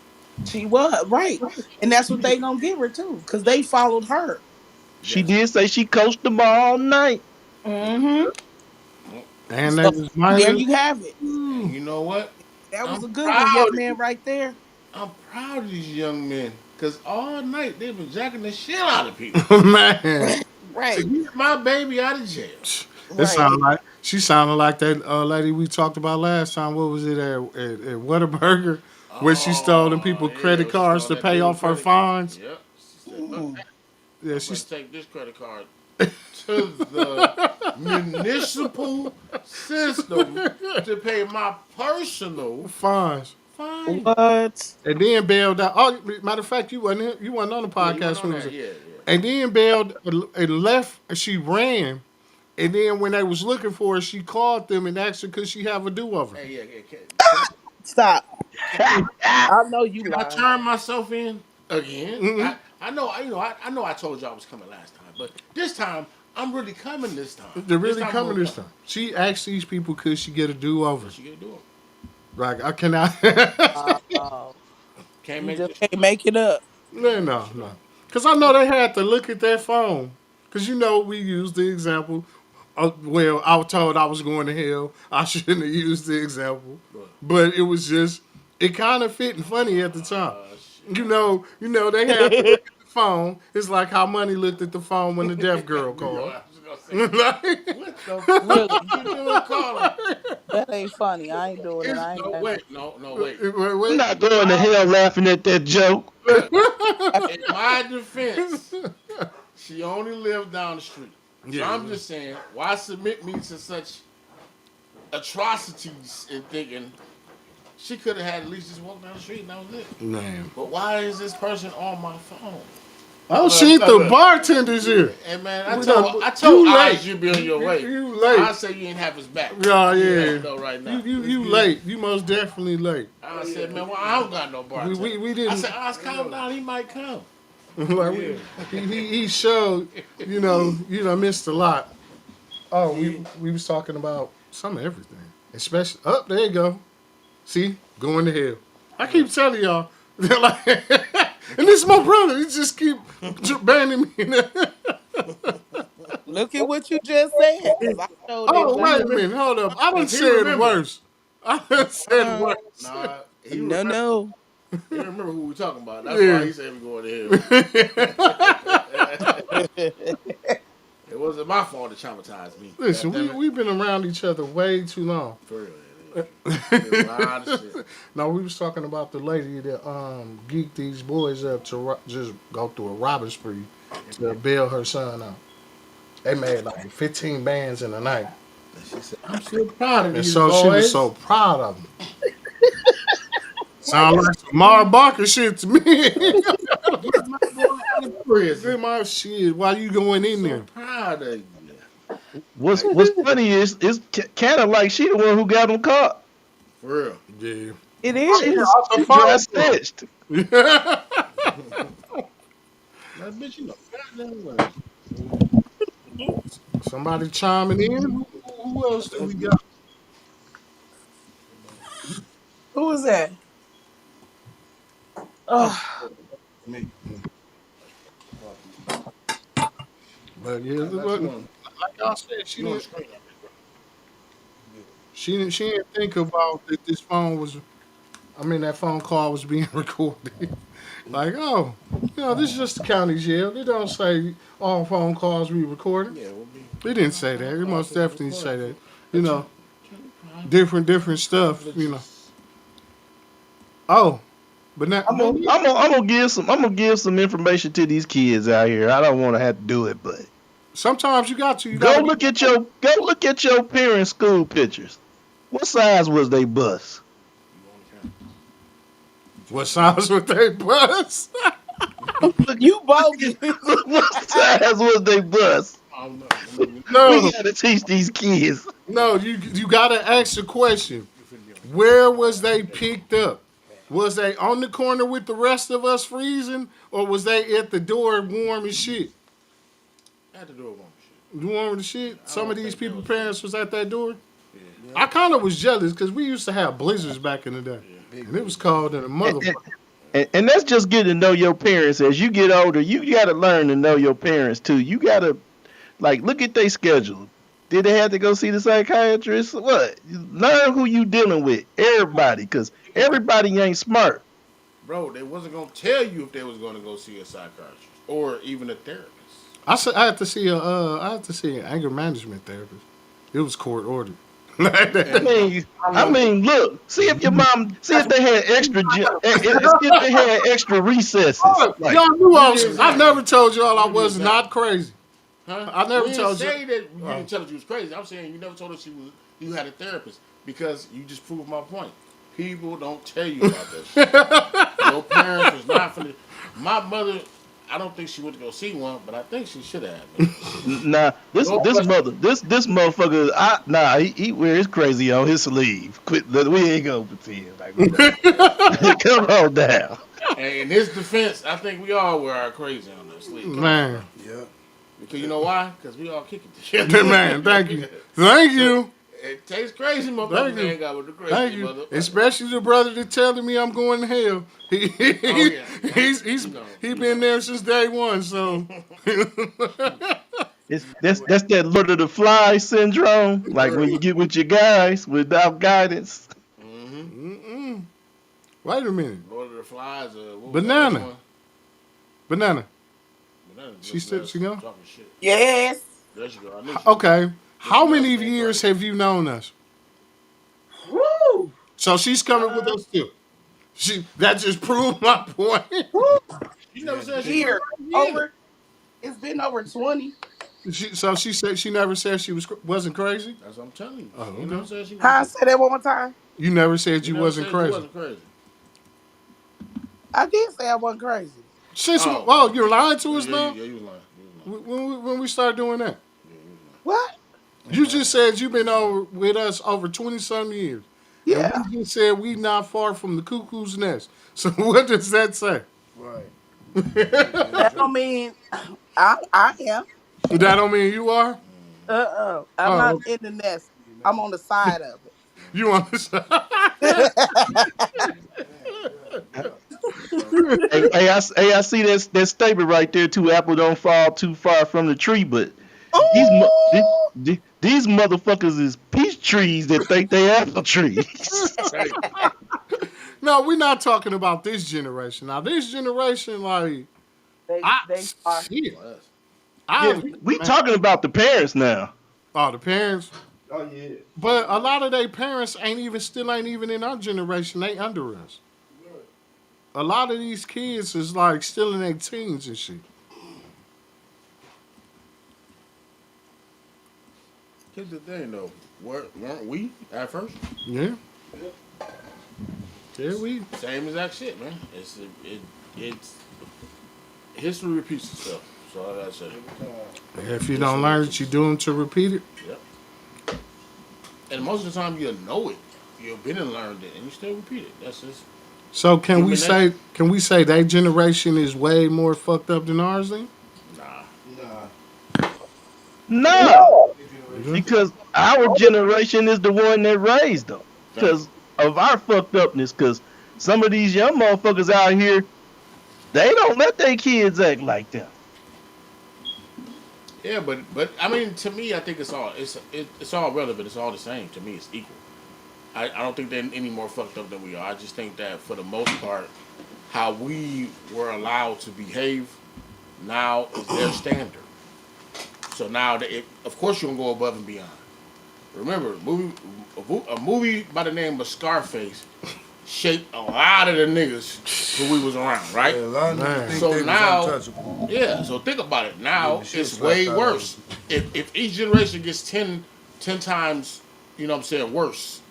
She was right, and that's what they gonna give her too, because they followed her. She Yes. did say she coached them all night. Mm-hmm. And they So was there minors. you have it. And you know what? That was I'm a good one, proud young of man, you. right there. I'm proud of these young men. Cause all night they've been jacking the shit out of people. Man, To Right, get my baby out of jail. it right. sounded like she sounded like that lady we talked about last time. What was it at Whataburger, where she stole them Oh people yeah, credit she cards stole to that pay dude off her credit. fines? Yep. She said, Mm. okay, Yeah, I'm gonna she's take this credit card to the municipal system to pay my personal fines. fine. What? And then bailed out. Oh, matter of fact, you wasn't on the Yeah, you went podcast on when it was. that. Yeah, yeah. And then bailed and left. And she ran. And then when they was looking for her, she called them and asked her could she have a do over. Hey, yeah. Can I, Stop. I know you Can I lying. turn myself in again? Mhm. I know, I know I told you I was coming last time, but this time I'm really coming this time. They're This really time I'm coming gonna this time. She asked these people could she get a do over. She gonna do it. Like I cannot. Oh, Can't you make just this. can't make it up. No. Because I know they had to look at their phone. Because we used the example. Well, I was told I was going to hell. I shouldn't have used the example. But it was just, it kind of fit and funny at the time. They had to look at the phone. It's like how Money looked at the phone when the deaf girl called. I was gonna say, what the fuck Really, you doing calling? that ain't funny. I ain't doing it. I ain't No, got wait, no, wait. I'm not going to hell laughing at that joke. Look, in my defense, she only lived down the street. So I'm just saying, why submit me to such atrocities and thinking she could have had at least just walk down the street and that was it. Man. But why is this person on my phone? Oh shit, the bartender's here. And man, I I told you Eyes late. you'd be on your way. You late. I say you ain't have his back. Yeah. You know right now. You late. You most definitely late. I said, man, well, I don't got no bartender. We didn't. I said, Eyes, calm down. He might come. Like he showed, you done missed a lot. Oh, we was talking about some of everything, especially. Oh, there you go. See, going to hell. I keep telling y'all, they're like, and this is my brother. He just keep banning me. Look at what you just said. 'Cause I showed Oh, that. wait a minute, hold up. I done said worse. I done said worse. Nah, he no. He remember who we talking about. That's Yeah. why he said we going to hell. It wasn't my fault to traumatize me. Listen, we've been around each other way too long. For real. A lot of shit. No, we was talking about the lady that geeked these boys up to just go through a robbing spree to bail her son out. They made like 15 bands in a night. She said, I'm so proud of And these so boys. she was so proud of them. Sound like some Mara Barker shit to me. My shit, why you going in there? Proud of you. What's funny is kind of like she the one who got him caught. For real. Yeah. It is. She dry stitched. That bitch, you know, goddamn well. Somebody chiming in? Who else do we got? Who is that? Oh, Me. But yeah, like y'all said, she didn't think about that this phone was. I mean, that phone call was being recorded. Like, oh, this is just the county jail. They don't say all phone calls be recorded. Yeah, we'll be. They didn't say that. They most definitely say that. Different stuff. Oh, but now I'm gonna give some information to these kids out here. I don't want to have to do it, but sometimes you got to. Go look at your parents' school pictures. What size was they bus? What size was they bus? You bogus. What size was they bus? No, we gotta teach these kids. No, you gotta ask the question. Where was they picked up? Was they on the corner with the rest of us freezing, or was they at the door warm as shit? At the door warm as shit. Warm as shit. Some of these people's parents was at that door. Yeah. I kind of was jealous because we used to have blizzards back in the day, and it was cold in a motherfucker. And that's just getting to know your parents. As you get older, you got to learn to know your parents too. You got to, look at their schedule. Did they have to go see the psychiatrist? What? Learn who you dealing with. Everybody, because everybody ain't smart. Bro, they wasn't going to tell you if they was going to go see a psychiatrist or even a therapist. I had to see an anger management therapist. It was court ordered. I mean, look. See if your mom. See if they had extra. See if they had extra recesses. Y'all knew I never told y'all I was not crazy. Huh? I never told you. Say that you didn't tell us you was crazy. I'm saying you never told us you had a therapist because you just proved my point. People don't tell you about that shit. Your parents was not for my mother. I don't think she went to go see one, but I think she should have. Man. Nah, this Lord this bless mother this this motherfucker. He wear his crazy on his sleeve. Quit. We ain't gonna pretend like we don't. Come on down. And in his defense, I think we all wear our crazy on our sleeve. Come on, bro. Man. Yeah. Because you know why? Because we all kick it together. Man, thank you. Thank you. It tastes crazy, Thank motherfuckers you. ain't got with the crazy Thank you. motherfucker. Especially the brother that telling me I'm going to hell. He been there since day one, so That's that Lord of the Flies syndrome. Like when you get with your guys without guidance. Mm-mm. Wait a minute. Lord of the Flies. Banana. Banana She said she know? Talking shit. Yes. There she go. I knew she Okay. How knows many that years have you known us? Woo. So she's coming with us too. That just proved my point. You never said she Here. was Over. It's been over 20. So she said she never said she wasn't crazy. That's what I'm telling you. Oh, You never said she How I was. say that one more time? You never said you never wasn't said crazy. You wasn't crazy. I did say I wasn't crazy. Since you're lying to us now? Yeah, you was lying. When we start doing that? What? You just said you've been over with us over 20-some years. Yeah. And we just said we not far from the cuckoo's nest. So what does that say? Right. That don't mean I am. That don't mean you are? I'm not in the nest. I'm on the side of it. You understand? I see that statement right there too. Apple don't fall too far from the tree, but these motherfuckers is peach trees that think they apple trees. No, we're not talking about this generation. Now, this generation, like, they are. Shit. We talking about the parents now. Oh, the parents. Oh yeah. But a lot of their parents ain't even in our generation. They under us. A lot of these kids is like still in their teens and shit. Here's the thing, though. Weren't we at first? Yeah. Yeah, we. Same exact shit, man. It's history repeats itself. So all I gotta say. If you don't learn it, you doomed to repeat it. Yep. And most of the time, you'll know it. You've been and learned it, and you still repeat it. That's just. So can we say that generation is way more fucked up than ours then? No. Because our generation is the one that raised them. Because of our fucked upness. Because some of these young motherfuckers out here, they don't let their kids act like that. Yeah, but I mean, to me, I think it's all relevant. It's all the same. To me, it's equal. I don't think they're any more fucked up than we are. I just think that for the most part, how we were allowed to behave now is their standard. So now, of course, you're gonna go above and beyond. Remember, a movie by the name of Scarface shaped a lot of the niggas who we was around, right? Yeah, a lot of niggas think So they now, was untouchable. yeah. So think about it. Now shit it's slapped way out of worse. If each generation gets 10 times, you know what I'm saying, worse.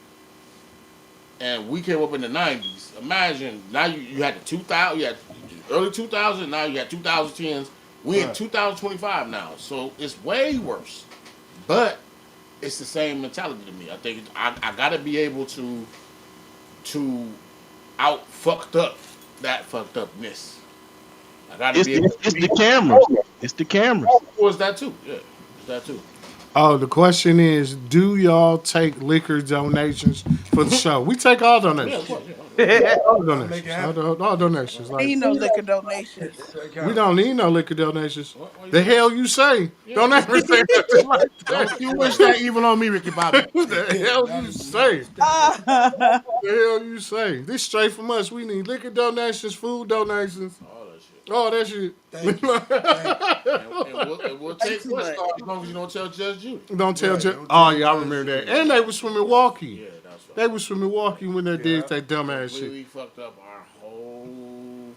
And we came up in the 90s. Imagine now you had the 2000, you had early 2000. Now you had 2010s. We in 2025 now, so it's way worse. But it's the same mentality to me. I think I gotta be able to out fucked up that fucked upness. I gotta be able. It's the cameras. It's the cameras. Or is that too? Yeah, it's that too. Oh, the question is, do y'all take liquor donations for the show? We take all donations. All donations. All donations. Like, Ain't no liquor donations. we don't need no liquor donations. The hell you say? Don't ever say nothing like that. Don't you wish that evil on me, Ricky Bobby? What the hell you say? The hell you say? This straight from us. We need liquor donations, food donations. All that shit. Thank you. And we'll take West as long as you don't tell Judge Judy. Don't tell Judge. Oh yeah, I remember that. And they was from Milwaukee. Yeah, that's right. They was from Milwaukee when they did that dumbass shit. We fucked up our whole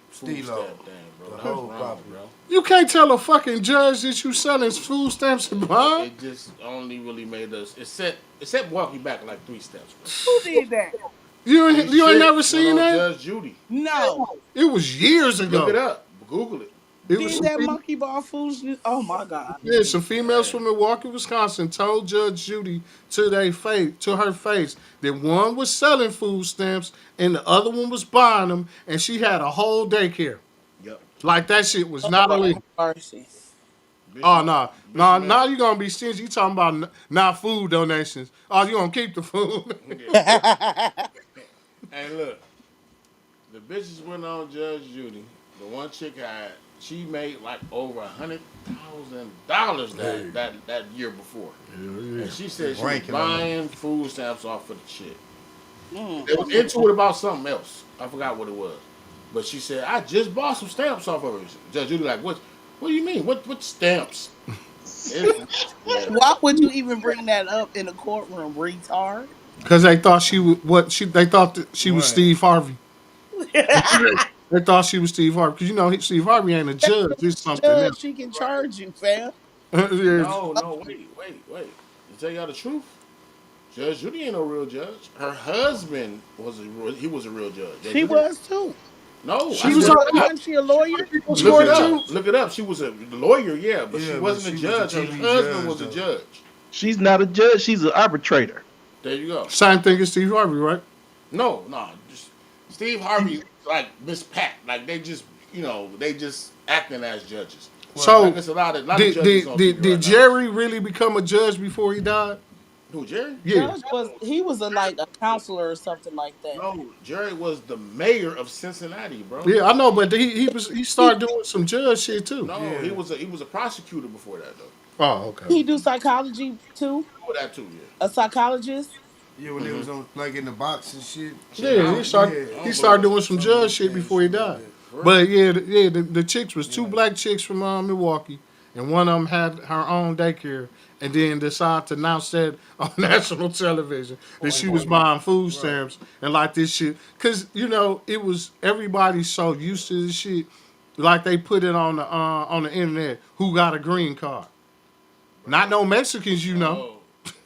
food stamp thing, bro. That was wrong, bro. You can't tell a fucking judge that you selling food stamps and bond. It just only really made us. It set Milwaukee back like 3 steps, bro. Who did that? You ain't never seen that? Judge Judy. No. It was years ago. Look it up. Google it. It was Did some that people. monkey ball foolishness? Oh my God. Yeah, some females from Milwaukee, Wisconsin, told Judge Judy to her face, that one was selling food stamps and the other one was buying them, and she had a whole daycare. Yep. Like that shit was Oh, not Lord illegal. have mercy. Oh Bishop, no, no, Bishop now man. you gonna be stingy. You talking about not food donations? Oh, you gonna keep the food? Hey, look, the bitches went on Judge Judy. The one chick she made like over $100,000 that year before, and she said she was Ranking on them. buying food stamps off of the chick. Mm. They was into it about something else. I forgot what it was, but she said I just bought some stamps off of her. Judge Judy like, what? What do you mean? What stamps? Yeah. Why would you even bring that up in a courtroom, retard? Because they thought she was they thought that she was Right. Steve Harvey. They thought she was Steve Harvey because Steve Harvey ain't a judge. It's something Judge, else. she can charge you, fam. Yeah. No, wait. To tell y'all the truth, Judge Judy ain't no real judge. Her husband was a real judge. Judge She Judy. was too. No, I She was swear on to God. Wasn't she a lawyer? people's Look it court up. too. Look it up. She was a lawyer, yeah, but she Yeah, but wasn't a she was a judge. Her TV husband judge, was a though. judge. She's not a judge. She's an arbitrator. There you go. Same thing as Steve Harvey, right? No, just Steve Harvey like Miss Pat. Like they just acting as judges. So Like it's a lot of did judges did on did, TV did right now. Jerry really become a judge before he died? Who, Jerry? Yeah. Judge was like a counselor or something like that. No, Jerry was the mayor of Cincinnati, bro. Yeah, I know, but he He started doing some judge shit too. No, Yeah. he was a prosecutor before that though. Oh, okay. he do psychology too. Before that too, yeah. A psychologist. Yeah, when they was on like in the box and shit. Shit, Yeah, I Yeah. he don't started believe it. doing some Some of judge them shit things, before he shit like died. that. For real? But the chicks was two black chicks from Milwaukee, and one of them had her own daycare, and then decided to announce that on national television that she was buying food stamps and like this shit, cause it was everybody so used to this shit, like they put it on the internet. Who got a green card? Not no Mexicans, Oh,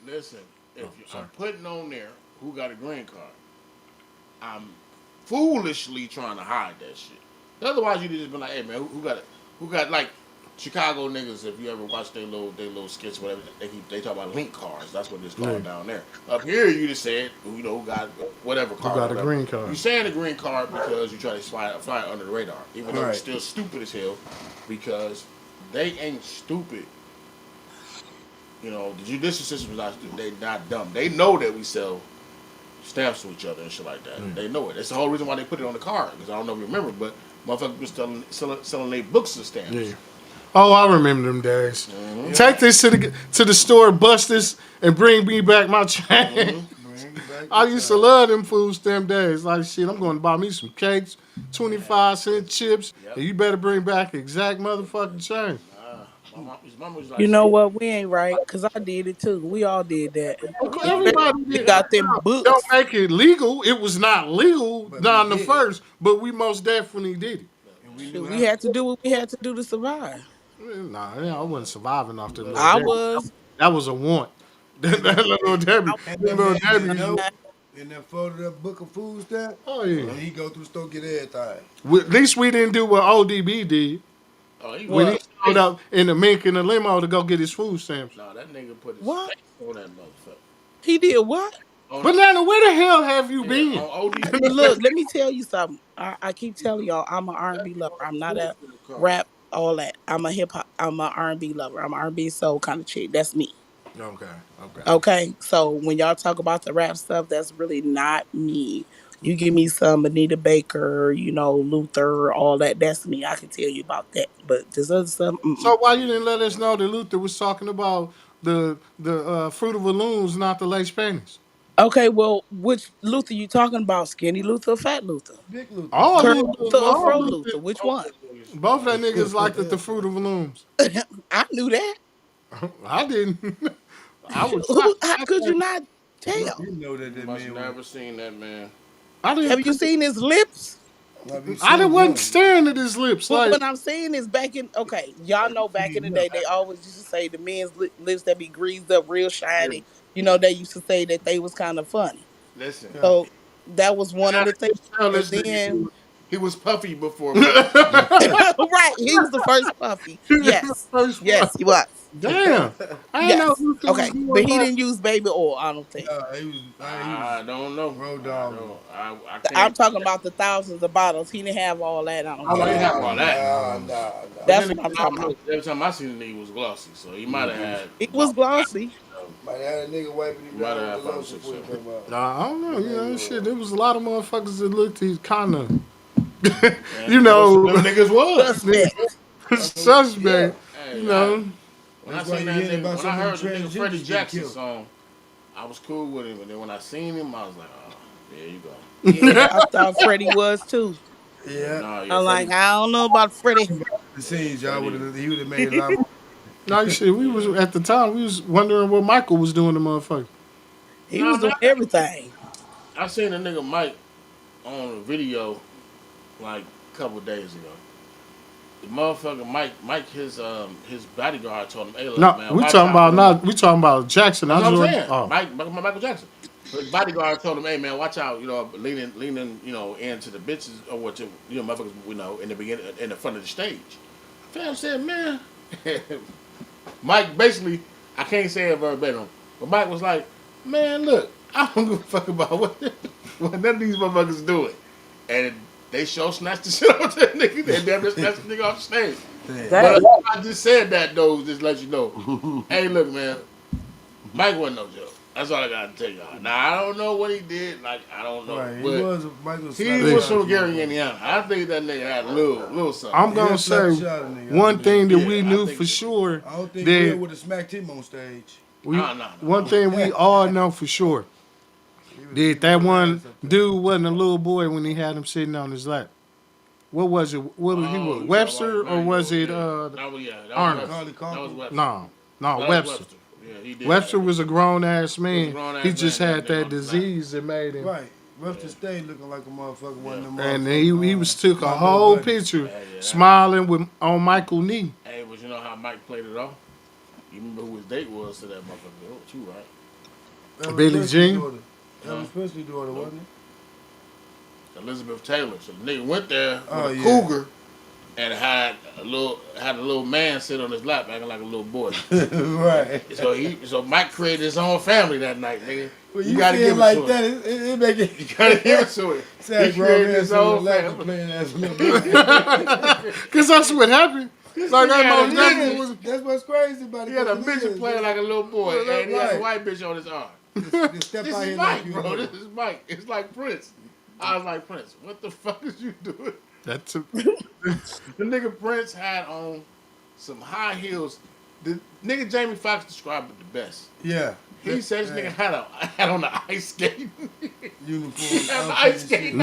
listen, I'm putting on there who got a green card. I'm foolishly trying to hide that shit. Otherwise, you'd just been like, "Hey man, who got like Chicago niggas?" If you ever watch their little skits, whatever, they talk about link cards. That's what it's called Yeah. down there. Up here, you just said who got whatever Who card. got a whatever. green card? You saying a green card because you try to fly under the radar, even though Right. it's still stupid as hell because they ain't stupid. The judicial system is not stupid. They not dumb. They know that we sell stamps to each other and shit like that. They know it. That's the whole reason why they put it on the card. Because I don't know if you remember, but motherfuckers was selling their books of stamps. Yeah. Oh, I remember them days. Take this to the store, bust this, and bring me back my change. I used to love them food stamp days. Like shit, I'm going to buy me some cakes, 25-cent chips, and you better bring back exact motherfucking change. His mama was like, You know what? We ain't right, cause I did it too. We all did that. Everybody We did. got them Don't books. make it legal. It was not legal But down we the did it. first, but we most definitely did it. And we Shoot, knew we how. had to do what we had to do to survive. Nah, I wasn't surviving off the little I Debbie. was. That was a want. That little Debbie. I And That that little man Debbie. didn't know. In that folded up book of food stamp. Oh yeah. And he go through the store get everything. At least we didn't do what ODB did oh, he when was he What? showed up in the mink in the limo to go get his food stamps. Nah, that nigga put his What? face on that motherfucker. He did what? On, Banana, where the hell have you yeah, been? on ODB. Look, let me tell you something. I keep telling y'all, I'm an R&B lover. I'm not a rap, all that. I'm a hip hop. I'm a R&B lover. I'm an R&B soul kind of chick. That's me. Okay. Okay. Okay, so when y'all talk about the rap stuff, that's really not me. You give me some Anita Baker, Luther, all that. That's me. I can tell you about that. But this other stuff, mm-mm. So why you didn't let us know that Luther was talking about the fruit of the looms, not the lace panties? Okay. Well, which Luther you talking about? Skinny Luther or Fat Luther? Big Luther. All Curly Luther, Luther or all Fro Luther, Luther? Which one? both that niggas liked the fruit of the looms. I knew that. I didn't. I was How could you not tell? You know that You that must man never seen that man. I Have didn't. you seen his lips? like he I didn't seen wasn't him. staring at his lips Well, like. what I'm saying is okay, y'all know back in the Seen him. day, they always used to say the men's lips that be greased up real Yeah. shiny. They used to say that they was kind of funny. Listen, Yeah. So that was one of I the things. just tell And this nigga then do it. He was puffy before me. Right, he was the first puffy. Yes, yes, he was. Damn, I didn't know Yes, Luther was okay, but going he back. didn't use baby oil. I don't think. I don't know. Road I dog. don't. I I'm can't. talking about the thousands of bottles. He didn't have all that. I don't I think. didn't have all that. Nah. But That's then what I'm I talking don't know. about. Every time I seen the nigga was glossy, so he might have had. It was glossy. Might have had a nigga wiping him Might down have with had the 5 or lotion 6 before he of them. come out. Nah, I don't know. You know, shit. There was a lot of motherfuckers that looked kind of, And you most know, of them niggas was. Suspect. suspect. Hey, You know, when That's I why seen you that hear nigga, about when some I of them heard the nigga transgenders Freddie getting Jackson killed. song, I was cool with him. And then when I seen him, I was like, oh, there you go. Yeah, I thought Freddie was too. Yeah. Yeah, I'm Freddie. like, I don't know about Freddie. The scenes, y'all Freddie. he would have made a lot more. like shit. We was at the time. We was wondering what Michael was doing to motherfucker. He was doing everything. I seen a nigga Mike on a video like a couple days ago. The motherfucker Mike, his bodyguard told him, "Hey, look, No, man, we watch talking out about for them." not. We talking about Jackson. That's what I'm saying. Oh, Michael Jackson. His bodyguard told him, "Hey, man, watch out. You know, leaning, you know, into the bitches or what you know, motherfuckers, you know, in the beginning, in the front of the stage." Fam said, "Man," Mike basically, I can't say it verbatim, but Mike was like, "Man, look, I don't give a fuck about what none of these motherfuckers doing," and they sure snatched the shit off that nigga. They damn near snatched the nigga off the stage. But I just said that though, just let you know. Hey, look, man, Mike wasn't no joke. That's all I gotta tell y'all. Now I don't know what he did. Like I don't know. Right, but he was from Gary, Indiana. I think that nigga had a little something. I'm gonna say one thing that we knew for sure. I don't think that Will would have smacked him on stage. One thing we all know for sure. That one dude wasn't a little boy when he had him sitting on his lap. What was it? What was he was Webster or was it Arnold? That was Webster. No, That was Webster. Yeah, he did. Webster was a grown ass man. grown-ass He just man, had that disease that made him. Right. Webster stayed looking like a motherfucker. One of them And motherfuckers. he was took a whole picture smiling with on Michael knee. Hey, but you know how Mike played it off? You remember who his date was to that motherfucker too, right? Billie Jean. Elvis Presley daughter, wasn't it? Elizabeth Taylor. So the nigga went there with a yeah. cougar and had a little man sit on his lap acting like a little boy. Right. So Mike created his own family that night, nigga. Well, you gotta see give it like to that, him. it make it. You gotta give it to him. He created his own family. Playing as a little boy. Cause that's what happened. Like that was, that's what's crazy about it. He had a midget playing like a little boy, and he had a white bitch on his arm. This is Mike, bro. This is Mike. It's like Prince. I was like, Prince, what the fuck is you doing? That's the nigga Prince had on some high heels. The nigga Jamie Foxx described it the best. Yeah. He said this nigga had on the ice skate uniform. He had the ice skate.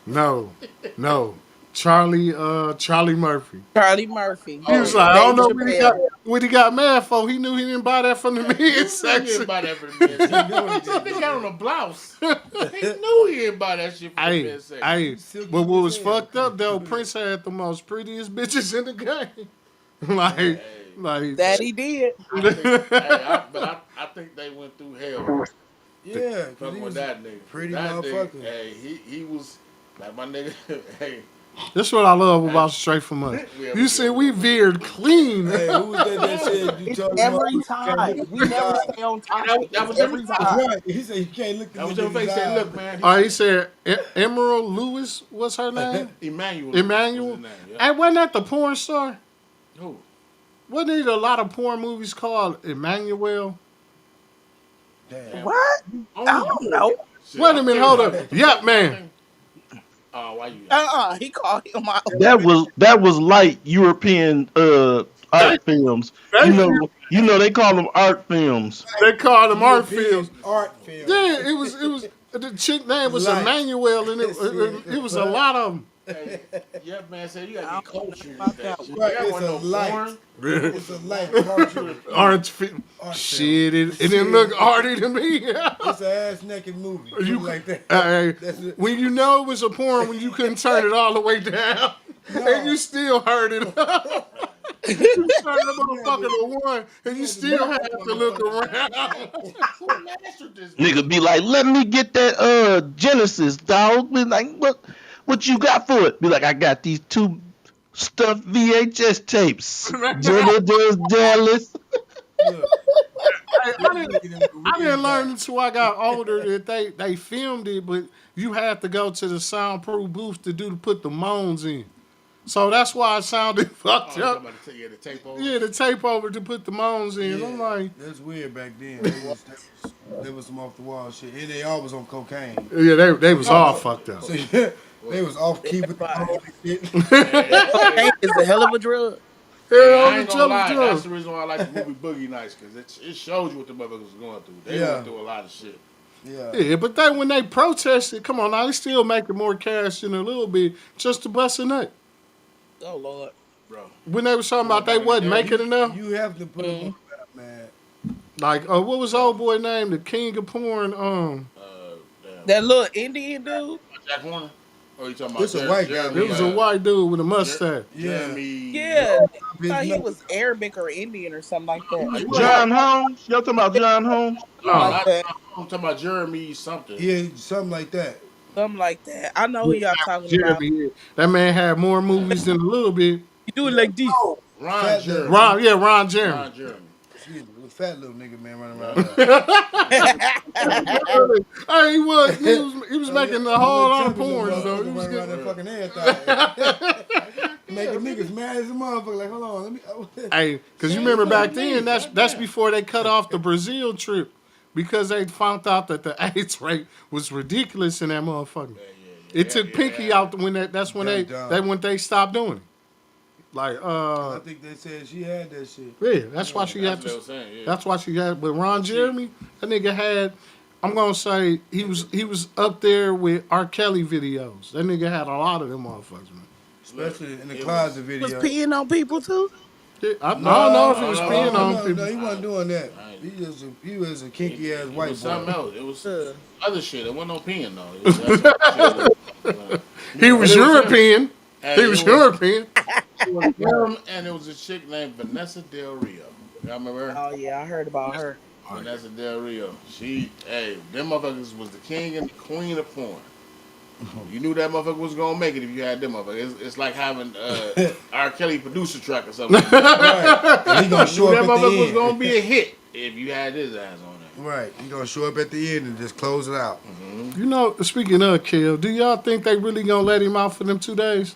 No. Charlie Murphy. Charlie Murphy. He was like, I don't know what he got mad for. He knew he didn't buy that from the men's section. He didn't buy that from the men's section. He had on a blouse. He knew he didn't buy that shit from the men's section. But what was fucked up though, Prince had the most prettiest bitches in the game. like that he did. I think they went through hell. Yeah, fucking with that nigga. Pretty that motherfucker. Nigga, hey, he was like my nigga. Hey. That's what I love about Straight From Us. You see, we veered clean. Hey, who was that said you told every time? We never stay on top. That was every time. Right. He said you can't look. That was your face. Said, look, man. He said Emerald Lewis. What's her name? Emmanuel. Hey, wasn't that the porn star? Who? Wasn't it a lot of porn movies called Emmanuel? Damn. What? I don't know. Wait a minute, hold up. Yep, man. Why you? He called him out. That was light European art films. You know they call them art films. They call them art films. Art films. Yeah, it was the chick name was Emmanuel, and it was a lot of them. Hey, yeah, man. So you gotta be cultured. Right, it's a light. It's a light culture. Art film. Shit, it didn't look arty to me. It's an ass naked movie. You like that? When you know it was a porn, when you couldn't turn it all the way down, and you still heard it. You turn the motherfucker to one, and you still have to look around. Nigga be like, let me get that Genesis, dog. Be like, What you got for it? Be like, I got these 2 stuffed VHS tapes. Dallas. I didn't learn until I got older that they filmed it, but you had to go to the soundproof booth to put the moans in. So that's why it sounded fucked up. The tape over. Yeah, the tape over to put the moans in. I'm like, that's weird back then. There was some off the wall shit. And they all was on cocaine. Yeah, they was all fucked up. So, yeah, they was off key with the phone and shit. Cocaine is a hell of a drug. I ain't gonna lie. That's the reason why I like the movie Boogie Nights, because it shows you what the motherfuckers was going through. They went through a lot of shit. Yeah, but when they protested, come on now, they still making more cash in a little bit just to bust a nut. Oh Lord, bro. When they was talking about they wasn't making enough. You have to put them on the map, man. Like, what was old boy name? The king of porn. That little Indian dude. Jack Warner. Oh, you talking about? This a white guy. It was a white dude with a mustache. Jeremy. Yeah, I thought he was Arabic or Indian or something like that. John Holmes? Y'all talking about John Holmes? No, I'm talking about Jeremy something. Yeah, something like that. Something like that. I know who y'all talking about. Yeah. That man had more movies than a little bit. You do it like this. Ron Jeremy. Ron Jeremy. Ron Jeremy. Excuse me, a fat little nigga man running around. Hey, he was making the hard on porn though. He was running around that fucking everything. Making niggas mad as a motherfucker. Like, hold on, let me. Hey, because you remember back then, that's before they cut off the Brazil trip because they found out that the AIDS rate was ridiculous in that motherfucker. It took Pinky out when that's when they stopped doing it. Like I think they said she had that shit. Yeah, that's why she had to. That's why she had. But Ron Jeremy, that nigga had. I'm gonna say he was up there with R. Kelly videos. That nigga had a lot of them motherfuckers, man. Especially in the closet video. Was peeing on people too? Yeah, I don't know if he was peeing on people. No, he wasn't doing that. He was a kinky ass white boy. Something else. It was other shit. It wasn't no peeing though. He was European. He was European. It was him and it was a chick named Vanessa Del Rio. Y'all remember her? Oh yeah, I heard about her. Vanessa Del Rio. Them motherfuckers was the king and the queen of porn. You knew that motherfucker was gonna make it if you had them motherfuckers. It's like having R. Kelly producer track or something. Right. And he gonna show that up at the motherfucker end. was gonna be a hit if you had his ass on there. Right. He gonna show up at the end and just close it out. You know, speaking of Kel, do y'all think they really gonna let him out for them 2 days?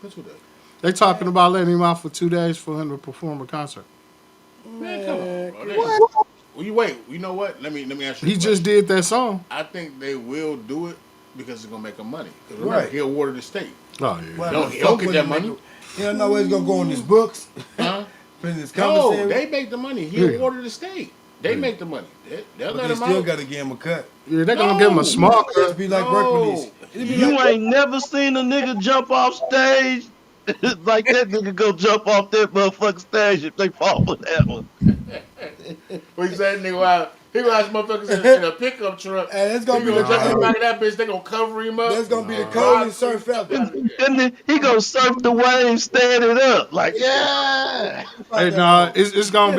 What's with that? They talking about letting him out for 2 days for him to perform a concert. Man, come on, bro. Well, you wait. You know what? Let me ask you. He just did that song. I think they will do it because it's gonna make him money. Because Right. he awarded the state. Oh yeah. He don't get that money. He don't know where it's gonna go in his books. Huh? In his No, commissary. they make the money. He awarded the state. They make the money. They'll But let they him still out. gotta give him a cut. Yeah, they're gonna give him a small It'd cut. be like work release. You ain't never seen a nigga jump off stage like that nigga go jump off that motherfucking stage if they fall with that one. What you saying, nigga? Wow. He gonna have motherfuckers in a pickup truck. And it's gonna He be gonna the jump in the back of that bitch. They gonna cover him up. That's gonna be the coldest surf ever. And then he gonna surf the wave standing up like yeah. Hey, nah, it's gonna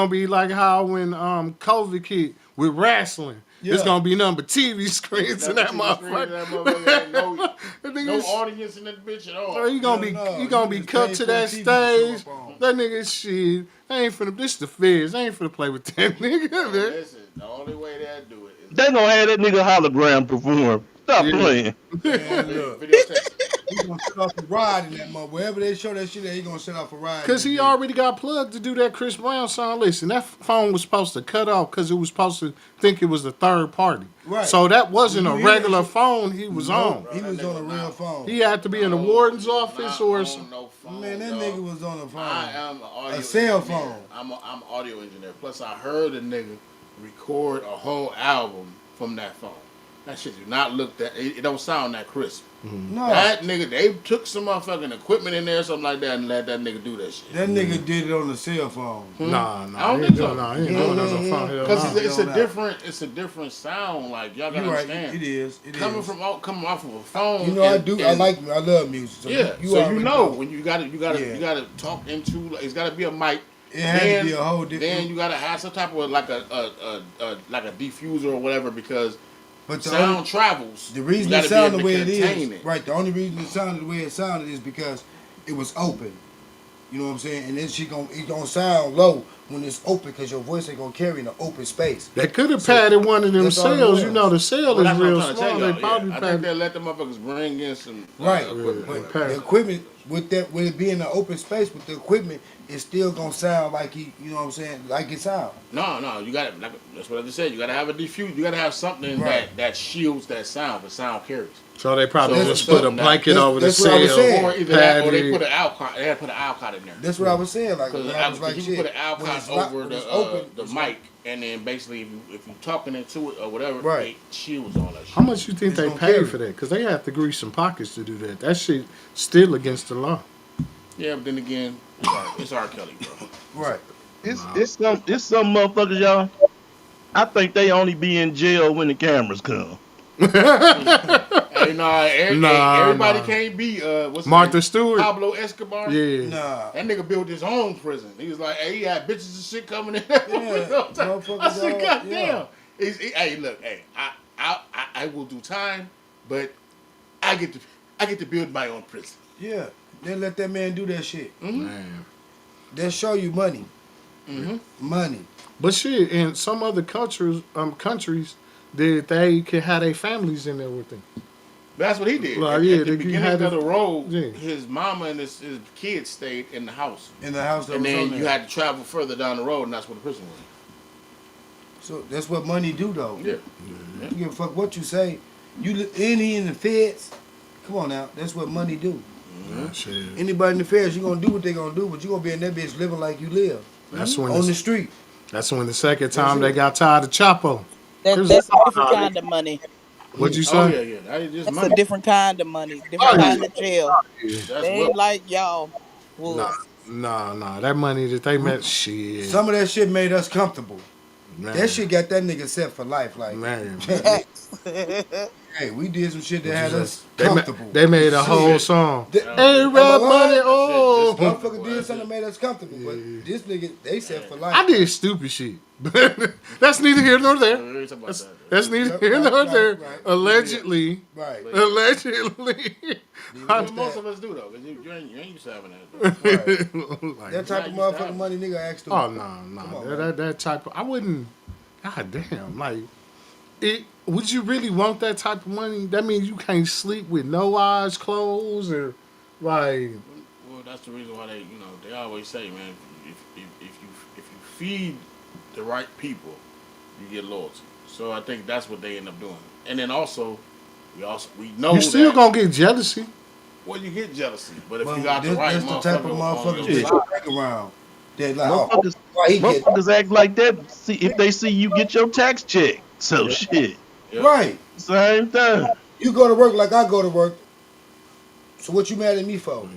be like how when COVID hit with wrestling. It's gonna be nothing but TV screens in that motherfucker. No audience in that bitch at all. Oh, he gonna be cut to that stage. That nigga shit. I ain't finna. This the feds. I ain't finna play with that nigga, man. Listen, the only way they do it is They gonna have that nigga hologram perform. Stop playing. Man, look. He gonna set off a ride in that mother. Wherever they show that shit at, he gonna set off a ride. Cause he already got plugged to do that Chris Brown song. Listen, that phone was supposed to cut off because it was supposed to think it was a third party. Right. So that wasn't a regular phone he was on. He was on a real phone. He had to be in the warden's office or Man, that nigga was on a phone. I am an audio a cell engineer. phone. I'm an audio engineer. Plus, I heard a nigga record a whole album from that phone. That shit do not look that. It don't sound that crisp. No. That nigga, they took some motherfucking equipment in there or something like that and let that nigga do that shit. That nigga did it on the cell phone. Nah. I don't think so. He ain't doing that on phone. Because it's a different sound. Like y'all gotta You're right. understand. It is. Coming off of a phone. You know, I love music. So yeah. you So you know know. when you gotta talk into. It's gotta be a mic. It has to be a whole different. Then you gotta have some type of like a diffuser or whatever because But sound travels. The reason it sounded the way it is, right? The only reason it sounded the way it sounded is because it was open. You know what I'm saying? And then it gonna sound low when it's open because your voice ain't gonna carry in an open space. They could have padded one of them cells. You know, the cell is real small. They probably I think they let the motherfuckers bring in some equipment. But the equipment with it being an open space with the equipment, it's still gonna sound like you know what I'm saying, like it sound. No, you got to. That's what I just said. You got to have a diffuse. You got to have something that shields that sound. The sound carries. So they probably just put a blanket over the cell, or either that, or they put an Alcott. They had to put an Alcott in there. That's what I was saying. Like, because you put an Alcott over the mic, and then basically, if you're talking into it or whatever, it shields all that shit. How much you think they pay for that? Because they have to grease some pockets to do that. That shit still against the law. Yeah, but then again, it's R. Kelly, bro. Right. It's some motherfuckers, y'all. I think they only be in jail when the cameras come. Hey, everybody can't be Martha Stewart, Pablo Escobar. Yeah, that nigga built his own prison. He was like, hey, he had bitches and shit coming in. Yeah, I said, goddamn. Hey, look, hey, I will do time, but I get to build my own prison. Yeah, they let that man do that shit. Man. They'll show you money. Money. But shit, in some other countries, they can have their families in there with them. That's what he did. Like, at the beginning of the road, his mama and his kids stayed in the house. In the house, and then you had to travel further down the road, and that's where the prison was. So that's what money do, though. Yeah. You give a fuck what you say. You in the feds. Come on now, that's what money do. Anybody in the feds, you gonna do what they gonna do, but you gonna be in that bitch living like you live. That's when on the street. That's when the second time they got tired of Chapo. That's a different kind of money. What'd you say? Oh, yeah. That's a different kind of money. Different kind of jail. They ain't like y'all. Nah. That money that they met, shit. Some of that shit made us comfortable. Man. That shit got that nigga set for life. Like, man. Hey, we did some shit that had us comfortable. They made a whole song. Hey, rap money, oh. This motherfucker did something that made us comfortable, but this nigga, they set for life. I did stupid shit. That's neither here nor there. That's neither here nor there. Allegedly. Right. Allegedly. Most of us do, though, because you ain't used to having that. Like, that type of motherfucking money, nigga, asked them. Oh, no. That type of, I wouldn't, god damn, like, would you really want that type of money? That means you can't sleep with no eyes closed, or like. Well, that's the reason why they always say, man, if you feed the right people, you get loyalty. So I think that's what they end up doing. And then also, we know you still gonna get jealousy. Well, you get jealousy, but if you got the right that's the type of motherfuckers that hang around. They're like, motherfuckers act like that. See if they see you get your tax check. So shit. Yep. Right. Same thing. You go to work like I go to work. So what you mad at me for?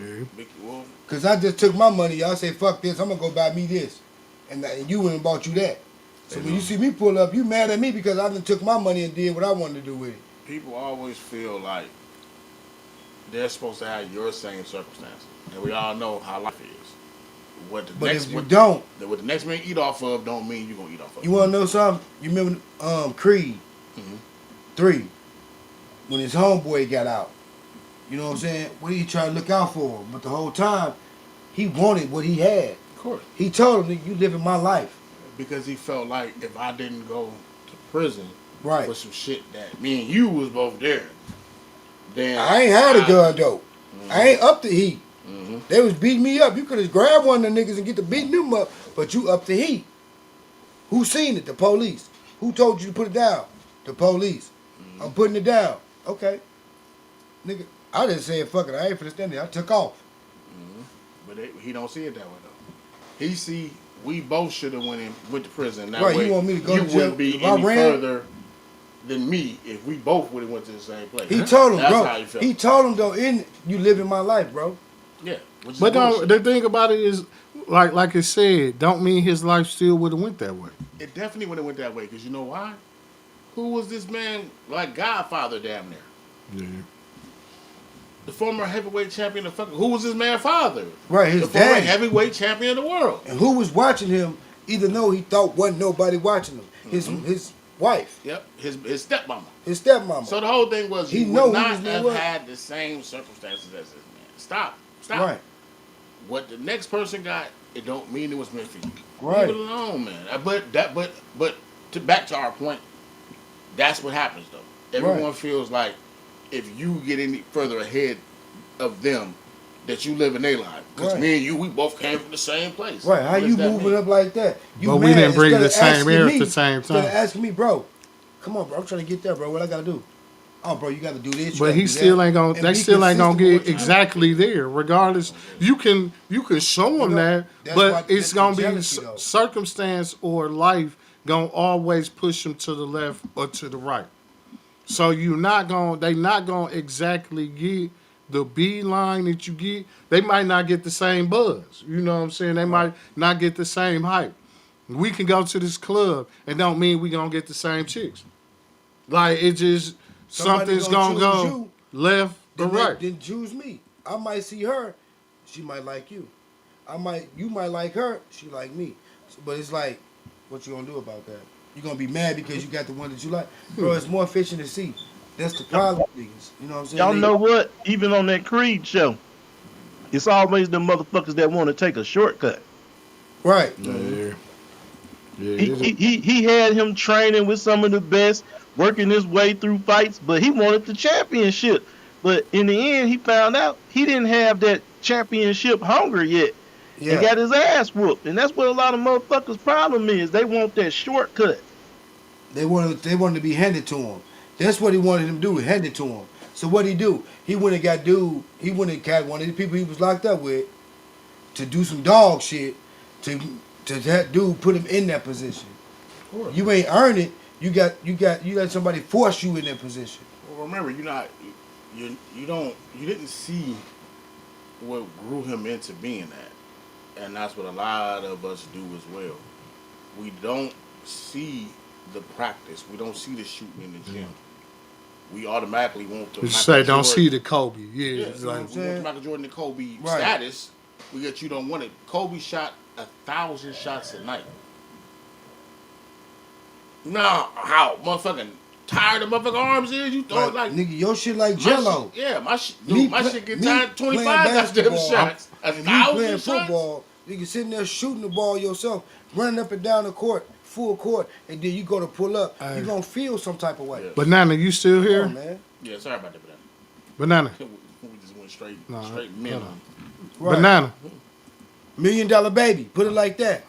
Because I just took my money. Y'all say, fuck this. I'm going to go buy me this. And you went and bought you that. So when you see me pull up, you mad at me because I done took my money and did what I wanted to do with it. People always feel like they're supposed to have your same circumstances. And we all know how life is. What the next man eat off of don't mean you're going to eat off of. You want to know something? You remember Creed 3 when his homeboy got out. You know what I'm saying? What he tried to look out for him. But the whole time, he wanted what he had. Of course. He told him, you living my life. Because he felt like if I didn't go to prison right. for some shit that me and you was both there, then I ain't had a gun though. I ain't up to heat. They was beating me up. You could have grabbed one of the niggas and get to beating them up, but you up to heat. Who seen it? The police. Who told you to put it down? The police. I'm putting it down. Okay. Nigga, I just said, fuck it, I ain't finna stand there. I took off. But he don't see it that way though. He see we both should have went to prison. That right, way you want me to go you to jail? Wouldn't be any further than me if we both would have went to the same place. He told him, that's bro. How he felt. He told him though, you living my life, bro. Yeah. But the thing about it is, like it said, don't mean his life still would have went that way. It definitely would have went that way because you know why? Who was this man? Like Godfather, damn near. Yeah. The former heavyweight champion of fucking. Who was this man's father? Right, his the former dad. heavyweight champion of the world. And who was watching him? Even though he thought wasn't nobody watching him. His wife. Yep, his stepmama. His stepmama. So the whole thing was He you know would who not his man have was. had the same circumstances as this man. Stop. Right. What the next person got, it don't mean it was meant for you. Right. Leave it alone, man. But back to our point, that's what happens though. Everyone feels like if you get any further ahead of them, that you live in their life. Because me and you, we both came from the same place. Right. How you moving up like that? You but mad we didn't bring instead the of same asking air me- at the same Instead of time. asking me, bro, come on, bro. I'm trying to get there, bro. What I gotta do? Oh, bro, you gotta do this. But he still ain't gonna. They still ain't gonna get exactly there. Regardless, you can show them that, that's but why- it's that's gonna the be jealousy, though. circumstance or life gonna always push them to the left or to the right. So you're not gonna. They not gonna exactly get the B line that you get. They might not get the same buzz. You know what I'm saying? They might not get the same hype. We can go to this club and don't mean we gonna get the same chicks. Like it just Somebody something's gonna choose go you, left or right. Then choose me. I might see her, she might like you. You might like her, she like me. But it's like, what you gonna do about that? You gonna be mad because you got the one that you like, bro? It's more efficient to see. That's the problem, niggas. You know what I'm saying? Y'all know what? Even on that Creed show, it's always the motherfuckers that want to take a shortcut. Right. Yeah. He had him training with some of the best, working his way through fights, but he wanted the championship. But in the end, he found out he didn't have that championship hunger yet. Yeah. And got his ass whooped. And that's what a lot of motherfuckers' problem is. They want that shortcut. They wanted to be handed to him. That's what he wanted him to do, hand it to him. So what he do? He went and got one of the people he was locked up with to do some dog shit to that dude put him in that position. You ain't earned it. You let somebody force you in that position. Well, remember, you didn't see what grew him into being that, and that's what a lot of us do as well. We don't see the practice. We don't see the shooting in the gym. We automatically want the. You say don't see the Kobe. Yeah, it's like, we want the Michael Jordan and Kobe Right. status. We get you don't want it. Kobe shot 1,000 shots a night. Nah, how motherfucking tired of motherfucking arms is? You throw it like nigga, your shit like Jello. My shit get tired. 25 goddamn basketball, shots. and you 1,000 playing shots. football, nigga sitting there shooting the ball yourself, running up and down the court, full court, and then you go to pull up. You gonna feel some type of way. Banana, you still here? Come on, man. Yeah, sorry about that, Banana. We just went straight No, men. Right. Banana. $1 million baby, put it like that.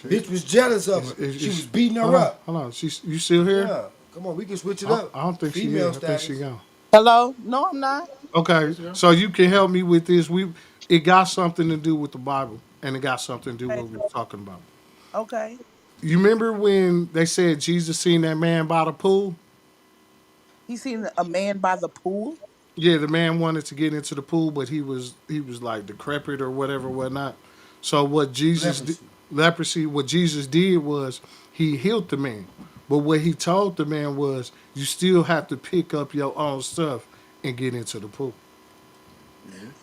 Bitch was jealous of her. She was beating her up. Hold on, you still here? Yeah. Come on, we can switch it up. I don't think she is. I think she gone. Hello? No, I'm not. Okay, so you can help me with this. It got something to do with the Bible, and it got something to do with what we were talking about. Okay. You remember when they said Jesus seen that man by the pool? He seen a man by the pool? Yeah, the man wanted to get into the pool, but he was like decrepit or whatnot. So what leprosy, what Jesus did was he healed the man. But what he told the man was, you still have to pick up your own stuff and get into the pool.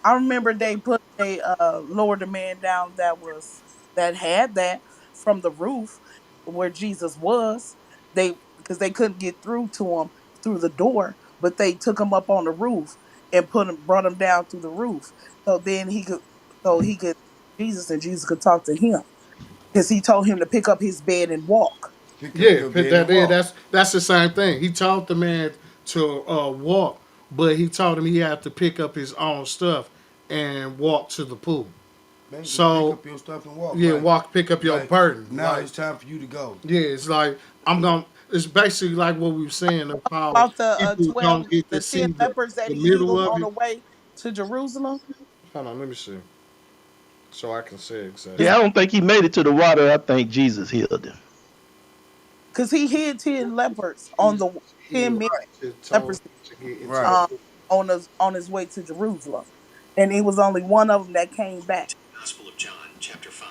I remember they lowered the man down that had that from the roof where Jesus was. Because they couldn't get through to him through the door, but they took him up on the roof and brought him down through the roof. So then Jesus could talk to him. Because he told him to pick up his bed and walk. That's the same thing. He told the man to walk, but he told him he had to pick up his own stuff and walk to the pool. Man, So pick up your stuff and walk. yeah, right? pick up your burden. Now Like, it's time for you to go. yeah, it's like it's basically like what we were saying of how About the people 12, don't get the to see 10 lepers that the he healed middle of on it. the way to Jerusalem. Hold on, let me see, so I can say exactly. Yeah, I don't think he made it to the water. I think Jesus healed him. Because he hid 10 lepers on the 10 men lepers on his way to Jerusalem. And it was only one of them that came back. Gospel of John, chapter 5.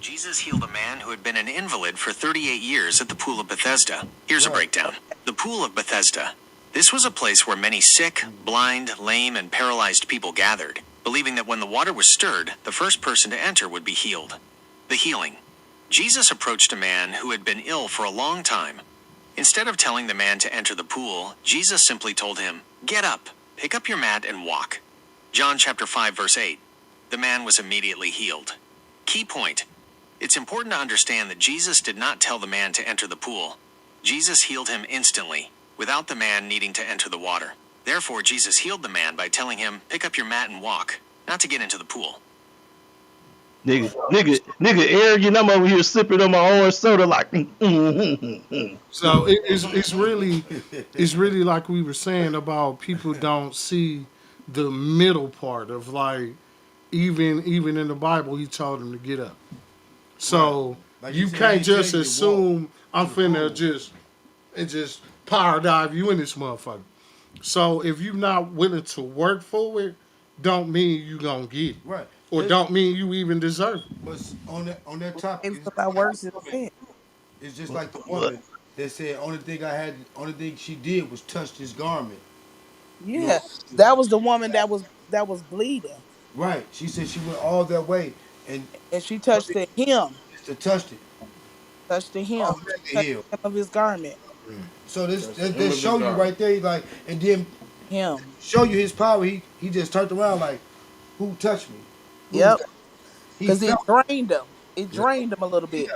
Jesus healed a man who had been an invalid for 38 years at the Pool of Bethesda. Here's a breakdown. The Pool of Bethesda. This was a place where many sick, blind, lame, and paralyzed people gathered, believing that when the water was stirred, the first person to enter would be healed. The healing. Jesus approached a man who had been ill for a long time. Instead of telling the man to enter the pool, Jesus simply told him, "Get up, pick up your mat and walk." John chapter 5 verse 8. The man was immediately healed. Key point. It's important to understand that Jesus did not tell the man to enter the pool. Jesus healed him instantly, without the man needing to enter the water. Therefore, Jesus healed the man by telling him, "Pick up your mat and walk," not to get into the pool. Nigga, arrogant. I'm over here sipping on my orange soda like. So it's really like we were saying about people don't see the middle part of like even in the Bible he told them to get up. So Like you he said, can't he just said you assume I'm to the finna just power dive you in this motherfucker. So if you're not willing to work for it, don't mean you gonna get it. Right. Or don't mean you even deserve it. But on that topic, It's about works is sin. it's just like the woman that said only thing she did was touch his garment. Yeah, that was the woman that was bleeding, Right. She said she went all that way and and she touched the hem, just to touch it. touched the All hem, back to touched heal. the hem of his garment. So That's that show you right there, like, and then Him. show you his power. He just turned around like, who touched me? Who was Yep. that? He Because it felt. drained him. It drained him a little bit.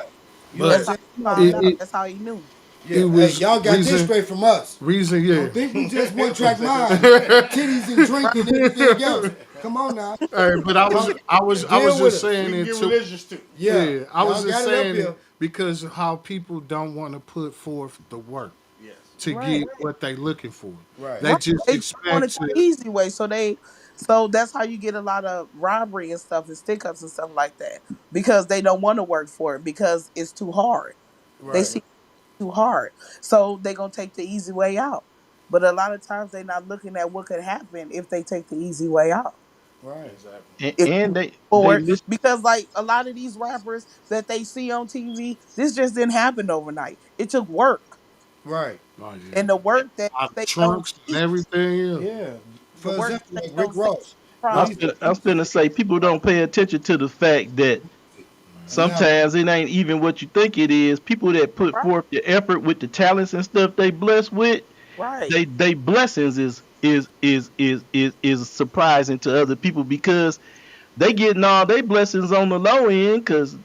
You know what I'm That's how saying? he found out. That's how he knew. Yeah, It was hey, y'all got reason- this straight from us. Yeah. Don't think we just one track mind, titties and drinking and everything else. Come on now. Hey, but I was Deal with just us. saying We it can get to, religious too. Yeah, I was y'all just got it up saying here. it because of how people don't want to put forth the work Yes. to Right. get what they looking for. Right. They just They just want expect it the to. easy way. So that's how you get a lot of robbery and stuff and stick ups and stuff like that. Because they don't want to work for it because it's too hard. They Right. see it's too hard. So they're gonna take the easy way out. But a lot of times they're not looking at what could happen if they take the easy way out. Right. Exactly. If And they forward miss. because like a lot of these rappers that they see on TV, this just didn't happen overnight. It took work. Right. Oh, yeah. And the work that they don't Trunks and see, everything. Yeah. Yeah. the For work example, that like they Rick don't see. Ross. I Problem. was finna say people don't pay attention to the fact that sometimes it ain't even what you think it is. People that put Right. forth the effort with the talents and stuff they blessed with, Right. they blessings is surprising to other people because they getting all their blessings on the low end because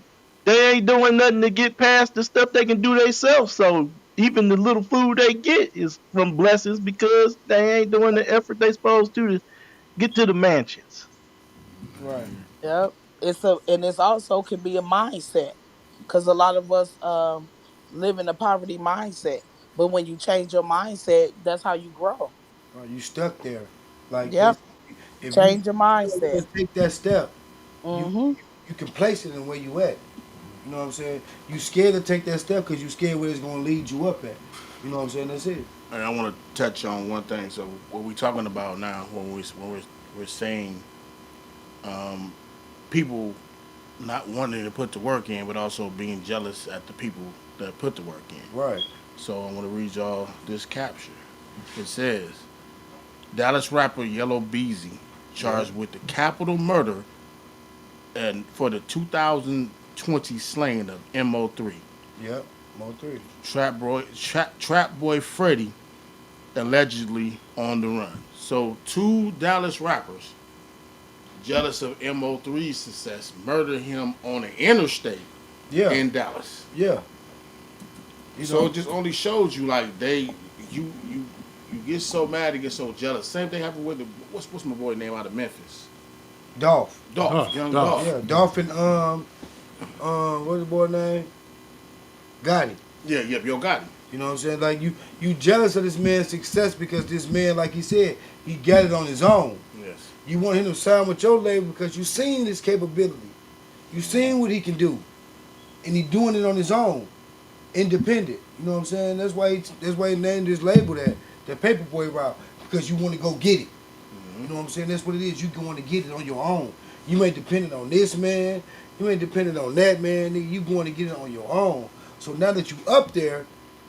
they ain't doing nothing to get past the stuff they can do themselves. So even the little food they get is from blessings because they ain't doing the effort they supposed to get to the mansions. Right. Yep. It's also can be a mindset. Cause a lot of us live in a poverty mindset. But when you change your mindset, that's how you grow. Right. You stuck there. Like Yep. if you Change your mindset. take that step, you Mm-hmm. you can place it in where you at. You know what I'm saying? You scared to take that step because you scared where it's gonna lead you up at. You know what I'm saying? That's it. And I want to touch on one thing. So what we're talking about now, when we're saying people not wanting to put the work in, but also being jealous at the people that put the work in. Right. So I want to read y'all this capture. It says, Dallas rapper Yellow Beezy charged with the capital murder and for the 2020 slaying of MO3. Yep. Mo 3. Trap boy Freddy allegedly on the run. So two Dallas rappers, jealous of MO3's success, murdered him on an interstate Yeah. in Dallas. Yeah. You So know, it just only shows you like you get so mad and get so jealous. Same thing happened with what's my boy name out of Memphis? Dolph. Young Dolph. Yeah. Dolph and what's the boy name? Gotti. Yeah, Yo Gotti. You know what I'm saying? Like you jealous of this man's success because this man, like he said, he got it on his own. Yes. You want him to sign with your label because you seen his capability. You seen what he can do. And he doing it on his own. Independent. You know what I'm saying? That's why he named his label that Paperboy route. Because you want to go get it. You know what I'm saying? That's what it is. You going to get it on your own. You ain't dependent on this man. You ain't dependent on that man. Nigga, you going to get it on your own. So now that you up there,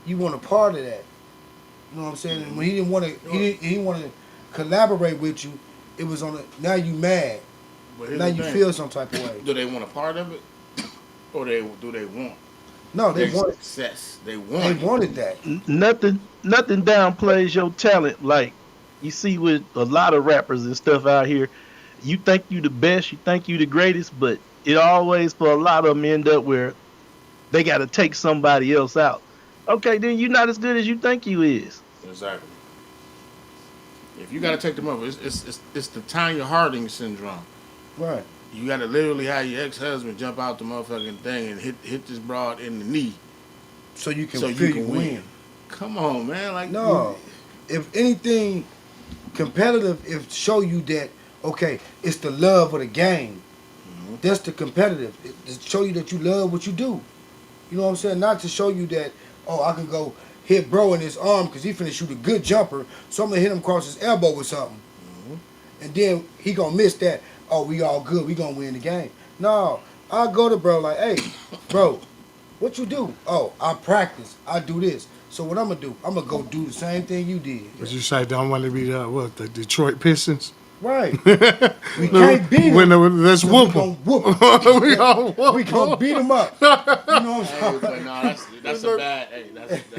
you want a part of that. You know what I'm saying? And when he didn't want to, he didn't want to collaborate with you. It was on a, now you mad. But here's Now the you thing. feel some type of way. Do they want a part of it, or do they want No, they their wanted. success. They They wanted. wanted that. Nothing downplays your talent. Like you see with a lot of rappers and stuff out here, you think you the best, you think you the greatest, but it always for a lot of them end up where they got to take somebody else out. Okay, then you're not as good as you think you is. Exactly. If you got to take them over, it's the Tanya Harding syndrome. Right. You got to literally have your ex-husband jump out the motherfucking thing and hit this broad in the knee, So you can so feel you you can win. win. Come on, man. Like No. If anything, competitive, if show you that okay, it's the love of the game. That's the competitive. It show you that you love what you do. You know what I'm saying? Not to show you that oh I can go hit bro in his arm because he finna shoot a good jumper, so I'm gonna hit him across his elbow with something, and then he gonna miss that. Oh, we all good. We gonna win the game. No, I go to bro like, hey, bro, what you do? Oh, I practice. I do this. So what I'm gonna do? I'm gonna go do the same thing you did. But you say don't want to be the Detroit Pistons? Right. We can't beat them. Let's so whoop we them. gonna whoop 'em. We gonna whoop We gonna beat them up. You know what I'm Hey, saying? but no, that's a bad. Hey,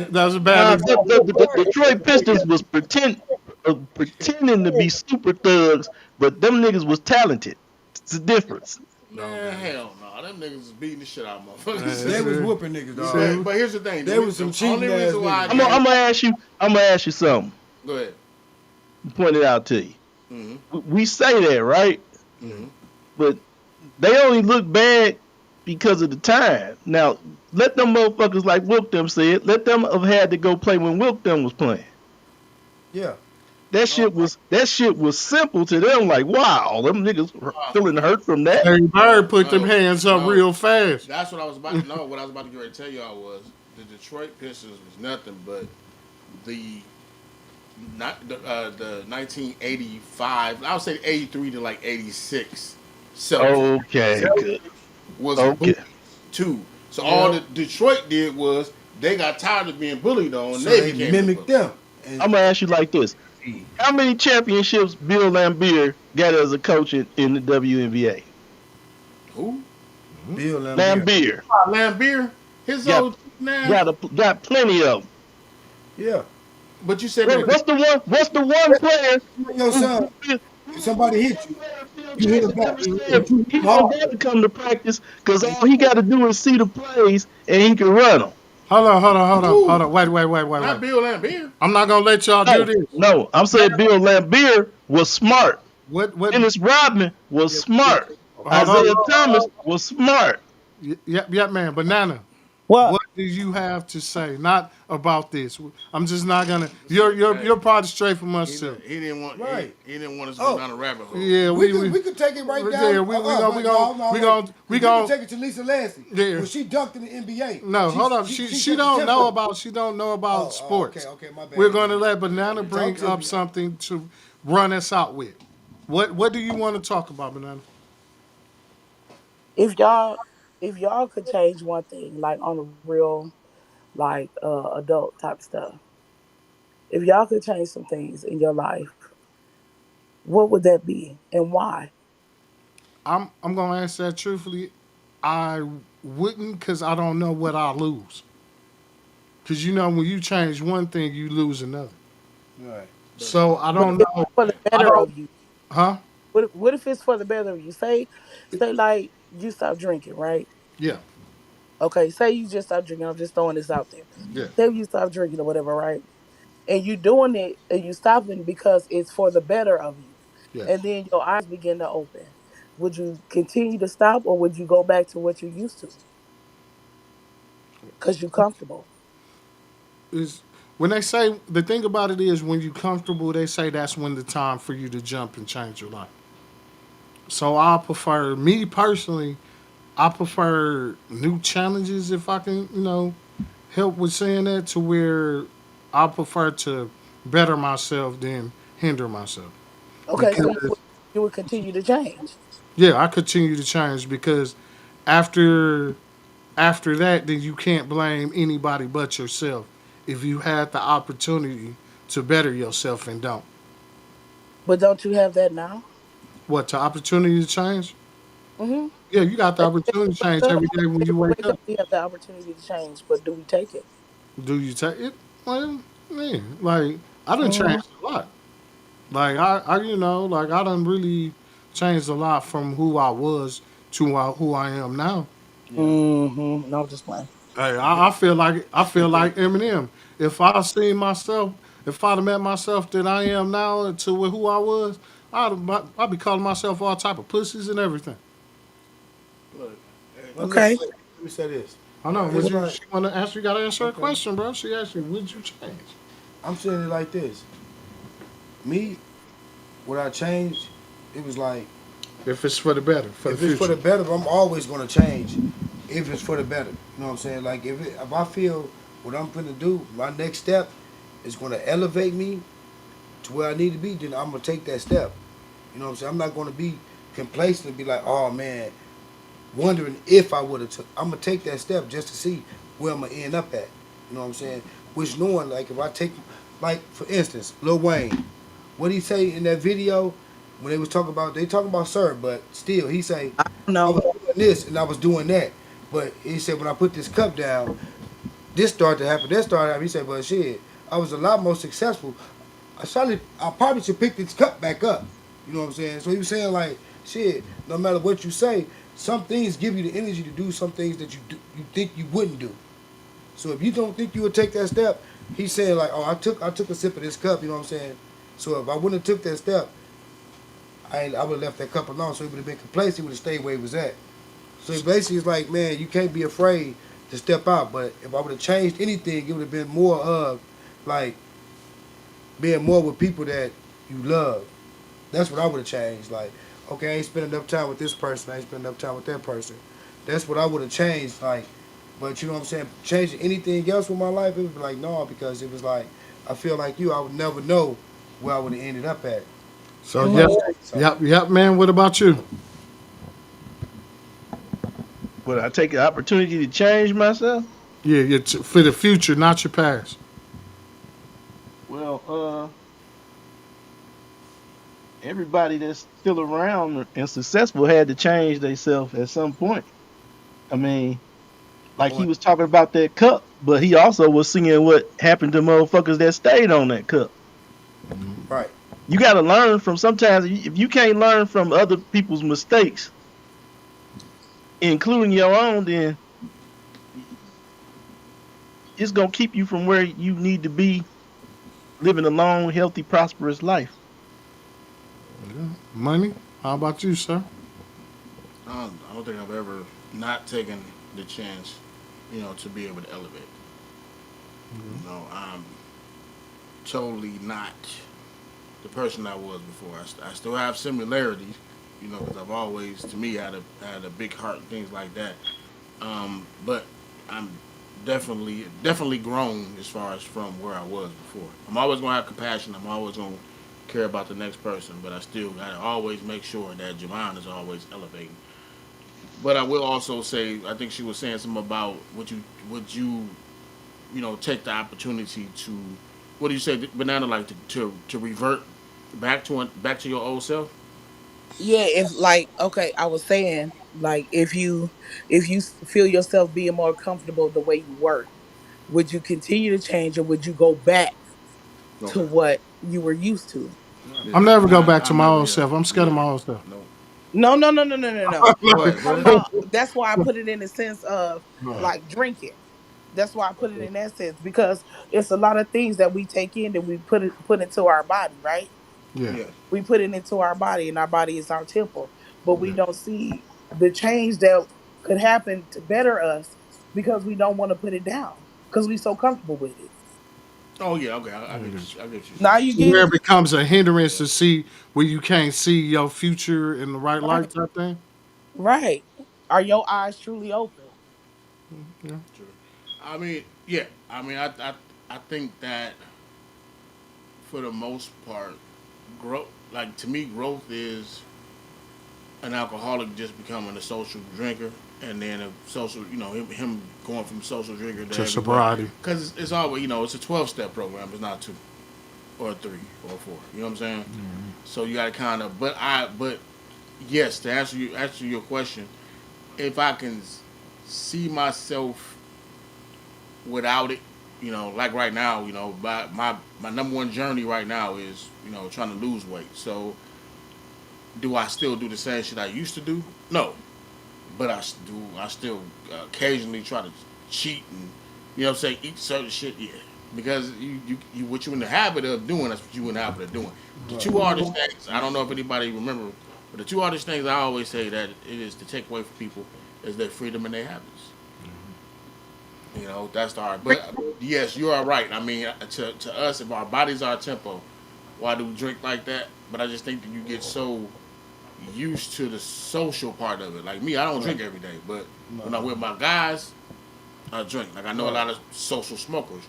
That's a bad. The Detroit Pistons was pretending to be super thugs, but them niggas was talented. It's the difference. man, hell no. Them niggas was beating the shit out of motherfuckers. They was whooping niggas, dog. But here's the thing. They was some cheating only ass reason why niggas. I'm gonna ask you something. Go ahead. Point it out to you. Mm-hmm. We say that, right? Mm-hmm. But they only look bad because of the time. Now, let them motherfuckers like Whipp them say it. Let them have had to go play when Whipp them was playing. Yeah. That shit was simple to them. Like, wow, them niggas feeling hurt from that. Larry Bird put them hands up real fast. That's what I was about to know. What I was about to get ready to tell y'all was the Detroit Pistons was nothing but the 1985. I would say 83 to like 86. Okay, good. Was Okay. too. So all the Detroit did was they got tired of being bullied on. And So they they became mimicked them. I'm gonna ask you like this: how many championships Bill Laimbeer got as a coach in the WNBA? Who? Bill Laimbeer. Laimbeer. His Got- old man. Got plenty of them. Yeah. But you said What's the one player? Your son, if somebody hit you, you hit him back. He don't got to come to practice because all he got to do is see the plays and he can run them. Hold on. Wait. Not Bill Laimbeer. I'm not gonna let y'all do this. No, I'm saying Bill Laimbeer was smart. What? Dennis Rodman was smart. Isaiah Thomas was smart. Yep, man. Banana. What do you have to say? Not about this. I'm just not gonna. You're part of Straight from us too. He didn't want. Right. He didn't want us to go down a rabbit hole. Yeah, we could take it right down. Yeah, we take it to Lisa Lassie. Yeah. When she dunked in the NBA. No, hold on. She don't know about sports. Okay, my bad. We're gonna let Banana bring up something to run us out with. What do you want to talk about, Banana? if y'all could change one thing, like on a real like adult type stuff, if y'all could change some things in your life, what would that be and why? I'm gonna answer that truthfully. I wouldn't, cause I don't know what I'll lose. Cause when you change one thing, you lose another. Right. So I don't know. For the better of you. Huh? What if it's for the better of you? Say like you stop drinking, right? Yeah. Okay, say you just stop drinking. I'm just throwing this out there. Yeah. Say you stop drinking or whatever, right? And you doing it and you stopping because it's for the better of you. Yes. And then your eyes begin to open. Would you continue to stop or would you go back to what you used to? Because you're comfortable. Is when they say the thing about it is when you're comfortable, they say that's when the time for you to jump and change your life. So me personally, I prefer new challenges if I can, help with saying that, to where I prefer to better myself than hinder myself. Okay, Because, so you would continue to change. yeah, I continue to change because after that, then you can't blame anybody but yourself if you had the opportunity to better yourself and don't. But don't you have that now? What, the opportunity to change? Mm-hmm. Yeah, you got the opportunity to change every day when you Every wake wake up. up, we have the opportunity to change, but do we take it? Do you take it? Well, man, like I done Mm-hmm. changed a lot. Like like I done really changed a lot from who I was to who I am now. Yeah. Mm-hmm. No, just playing. Hey, I feel like Eminem. If I seen myself, if I'd have met myself that I am now to who I was, I'd be calling myself all type of pussies and everything. Look, Well, look, Okay. let me say this. I know. It's Would you? like, She want to answer. You got to answer her okay, question, bro. She asked you, would you change? I'm saying it like this. Me, what I changed, it was like, If it's for the better, for the if it's for future. the better, I'm always gonna change. If it's for the better, you know what I'm saying? Like if I feel what I'm gonna do, my next step is gonna elevate me to where I need to be, then I'm gonna take that step. You know what I'm saying? I'm not gonna be complacent and be like, oh man, wondering if I would have took. I'm gonna take that step just to see where I'm gonna end up at. You know what I'm saying? Which knowing like if I take, like for instance, Lil Wayne, what he say in that video when they talking about Sir, but still he say I No. was doing this and I was doing that, but he said when I put this cup down, this started to happen, that started to happen. He said, but shit, I was a lot more successful. I probably should pick this cup back up. You know what I'm saying? So he was saying like, shit, no matter what you say, some things give you the energy to do some things that you think you wouldn't do. So if you don't think you would take that step, he's saying like, oh, I took a sip of this cup. You know what I'm saying? So if I wouldn't have took that step, I would have left that cup alone. So he would have been complacent. He would have stayed where he was at. So he basically is like, man, you can't be afraid to step out. But if I would have changed anything, it would have been more of like being more with people that you love. That's what I would have changed. Like, okay, I ain't spending enough time with this person. I ain't spending enough time with that person. That's what I would have changed. Like, but you know what I'm saying? Changing anything else with my life, it would be like, no, because it was like, I feel like you, I would never know where I would have ended up at. So If I yep, would take something. yep, man. What about you? Would I take the opportunity to change myself? Yeah, for the future, not your past. Well, everybody that's still around and successful had to change themselves at some point. I mean, like he Point. was talking about that cup, but he also was seeing what happened to motherfuckers that stayed on that cup. Right. You got to learn from sometimes if you can't learn from other people's mistakes, including your own, then it's gonna keep you from where you need to be living a long, healthy, prosperous life. Money. How about you, sir? I don't think I've ever not taken the chance, to be able to elevate. I'm totally not the person I was before. I still have similarities, because I've always, to me, had a big heart and things like that. But I'm definitely grown as far as from where I was before. I'm always gonna have compassion. I'm always gonna care about the next person, but I still gotta always make sure that Javon is always elevating. But I will also say, I think she was saying something about would you take the opportunity to, what do you say, banana, like to revert back to your old self? Yeah, if like okay, I was saying like if you feel yourself being more comfortable the way you were, would you continue to change or would you go back to Okay. what you were used to? I'm Yeah. never go back to I'll my never. old Yeah. self. I'm scared of Yeah. my old self. No. No, no, no, no, no, no, no. Go I'm ahead. Go talking ahead. about that's why I put it in the sense of like drinking. That's why I put it in that sense because it's a lot of things that we take in that we put into our body, right? Yeah. Yeah. We put it into our body and our body is our temple, but we Yeah. don't see the change that could happen to better us because we don't want to put it down because we so comfortable with it. Oh yeah. Okay. I I get get you. you. I get you. Now you So get where it it, becomes a hindrance to see where you can't see your future in the right light right? type thing. Right. Are your eyes truly open? Yeah. Sure. I mean, yeah. I mean, I think that for the most part, growth, like to me, growth is an alcoholic just becoming a social drinker, and then a social, him going from social drinker to To everywhere. sobriety. Because it's always, it's a 12-step program. It's not two or three or four. You know what I'm saying? So you got to kind of, but yes, to answer your question, if I can see myself without it, like right now, my number one journey right now is trying to lose weight. So do I still do the same shit I used to do? No, but do. I still occasionally try to cheat and eat certain shit. Yeah, because what you in the habit of doing, that's what you in the habit of doing. The two hardest things, I don't know if anybody remember, but the two hardest things I always say that it is to take away from people is their freedom and their habits. That's the hard. But yes, you are right. I mean, to us, if our bodies are tempo, why do we drink like that? But I just think that you get so used to the social part of it. Like me, I don't drink every day, but when I'm with my guys, I drink. Like I know a lot of social smokers.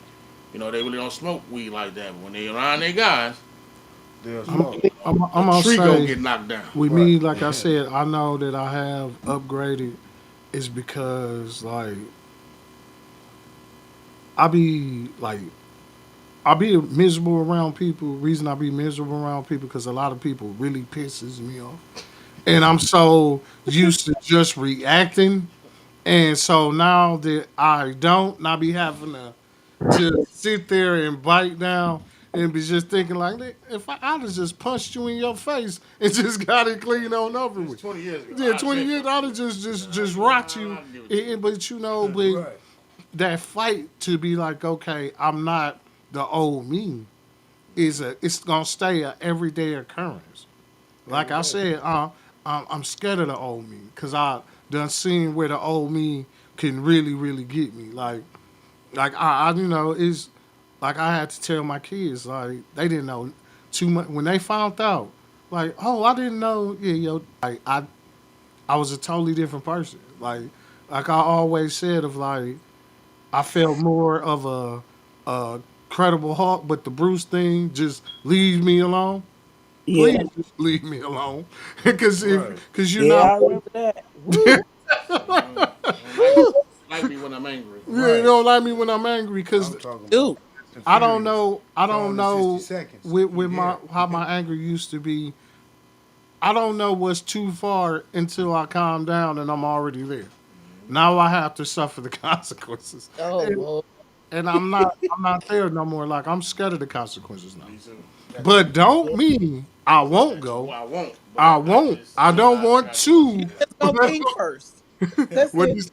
They really don't smoke weed like that. But when they around their guys, I'm a gonna tree say, go get knocked down. with me, like I said, I know that I have upgraded is because like I be like I be miserable around people. Reason I be miserable around people because a lot of people really pisses me off, and I'm so used to just reacting, and so now that I don't, and I be having to sit there and bite down and be just thinking like, if I'd have just punched you in your face and just got it clean on over with. 20 years ago. Yeah, 20 years, I'd have just rocked you. But but that fight to be like, okay, I'm not the old me. It's gonna stay a everyday occurrence. Like I said, I'm scared of the old me because I done seen where the old me can really get me. Like I it's like I had to tell my kids like they didn't know too much when they found out. Like, oh, I didn't know. Yeah, like I was a totally different person. Like I always said of like I felt more of a credible Hulk, but the Bruce thing just leave me alone. Yeah. Please just leave me alone, because you're Yeah, not. I remember that. Woo. Woo. Like me when I'm angry. Yeah, you don't like me when I'm angry because Dude. I don't know. I don't know 60 seconds. with my how my anger used to be. I don't know what's too far until I calm down and I'm already there. Now I have to suffer the consequences. Oh, Lord. And I'm not there no more. Like I'm scared of the consequences now. But don't mean I won't go. I won't. I won't. I don't want to. Just gonna think first. That's what it.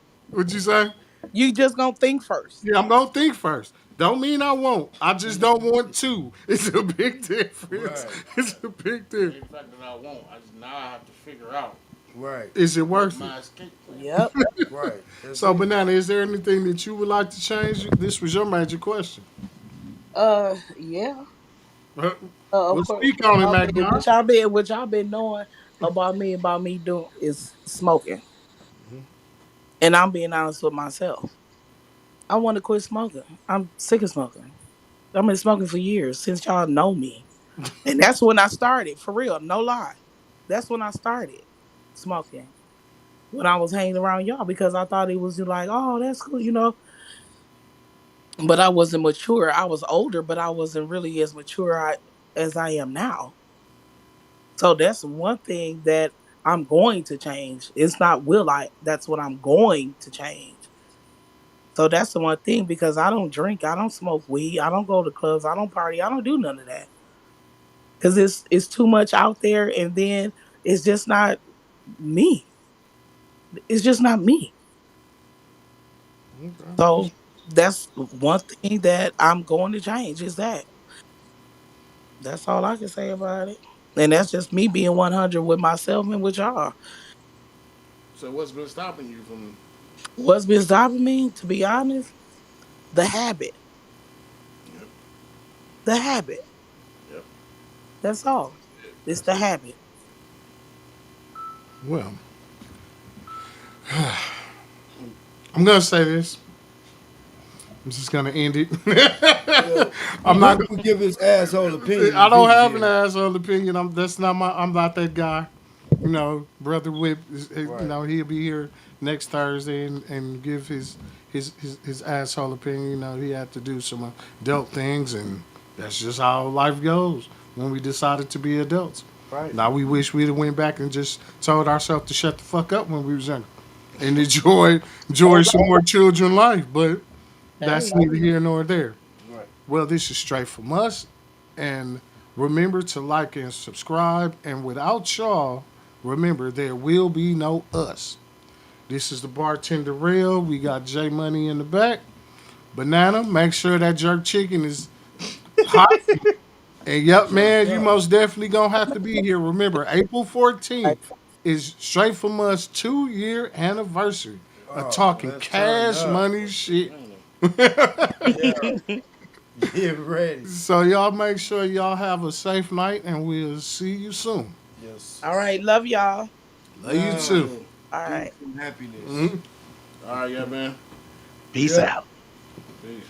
you say? You just gonna think first. Yeah, I'm gonna think first. Don't mean I won't. I just don't want to. It's a big difference. It's a big difference. The fact that I won't, now I have to figure out. Right. Is it worth my it? escape plan. Yep. Right. So, Banana, is there anything that you would like to change? This was your major question. Yeah. Well, Of course. speak on it, Mac. What y'all been knowing about me doing is smoking. And I'm being honest with myself. I want to quit smoking. I'm sick of smoking. I've been smoking for years since y'all know me. And that's when I started, for real, no lie. That's when I started smoking. When I was hanging around y'all because I thought it was just like, oh, that's cool. But I wasn't mature. I was older, but I wasn't really as mature as I am now. So that's one thing that I'm going to change. It's not will I, that's what I'm going to change. So that's the one thing because I don't drink, I don't smoke weed, I don't go to clubs, I don't party, I don't do none of that. Cause it's too much out there, and then it's just not me. It's just not me. So that's one thing that I'm going to change is that. That's all I can say about it. And that's just me being 100 with myself and with y'all. So what's been stopping you from? What's been stopping me, to be honest? The habit. Yep. The habit. Yep. That's all. It's That's the it. habit. Well, I'm gonna say this. I'm just gonna end it. I'm not gonna give his asshole opinion. I don't have an asshole opinion. That's not my. I'm not that guy. Brother Whip. He'll be here next Thursday and give his asshole opinion. He had to do some adult things, and that's just how life goes when we decided to be adults. Right. Now we wish we'd have went back and just told ourselves to shut the fuck up when we was younger and enjoy some more children life. But that's neither here nor there. Right. Well, this is straight from us. And remember to like and subscribe. And without y'all, remember there will be no us. This is the bartender rail. We got J Money in the back. Banana, make sure that jerk chicken is hot. And yep, man, you most definitely gonna have to be here. Remember, April 14th is straight from us 2-year anniversary of talking cash money shit. Get ready. So y'all make sure y'all have a safe night and we'll see you soon. Yes. All right, love y'all. Love you too. All right. Happiness. Mhm. All right, yeah, man. Peace out. Peace.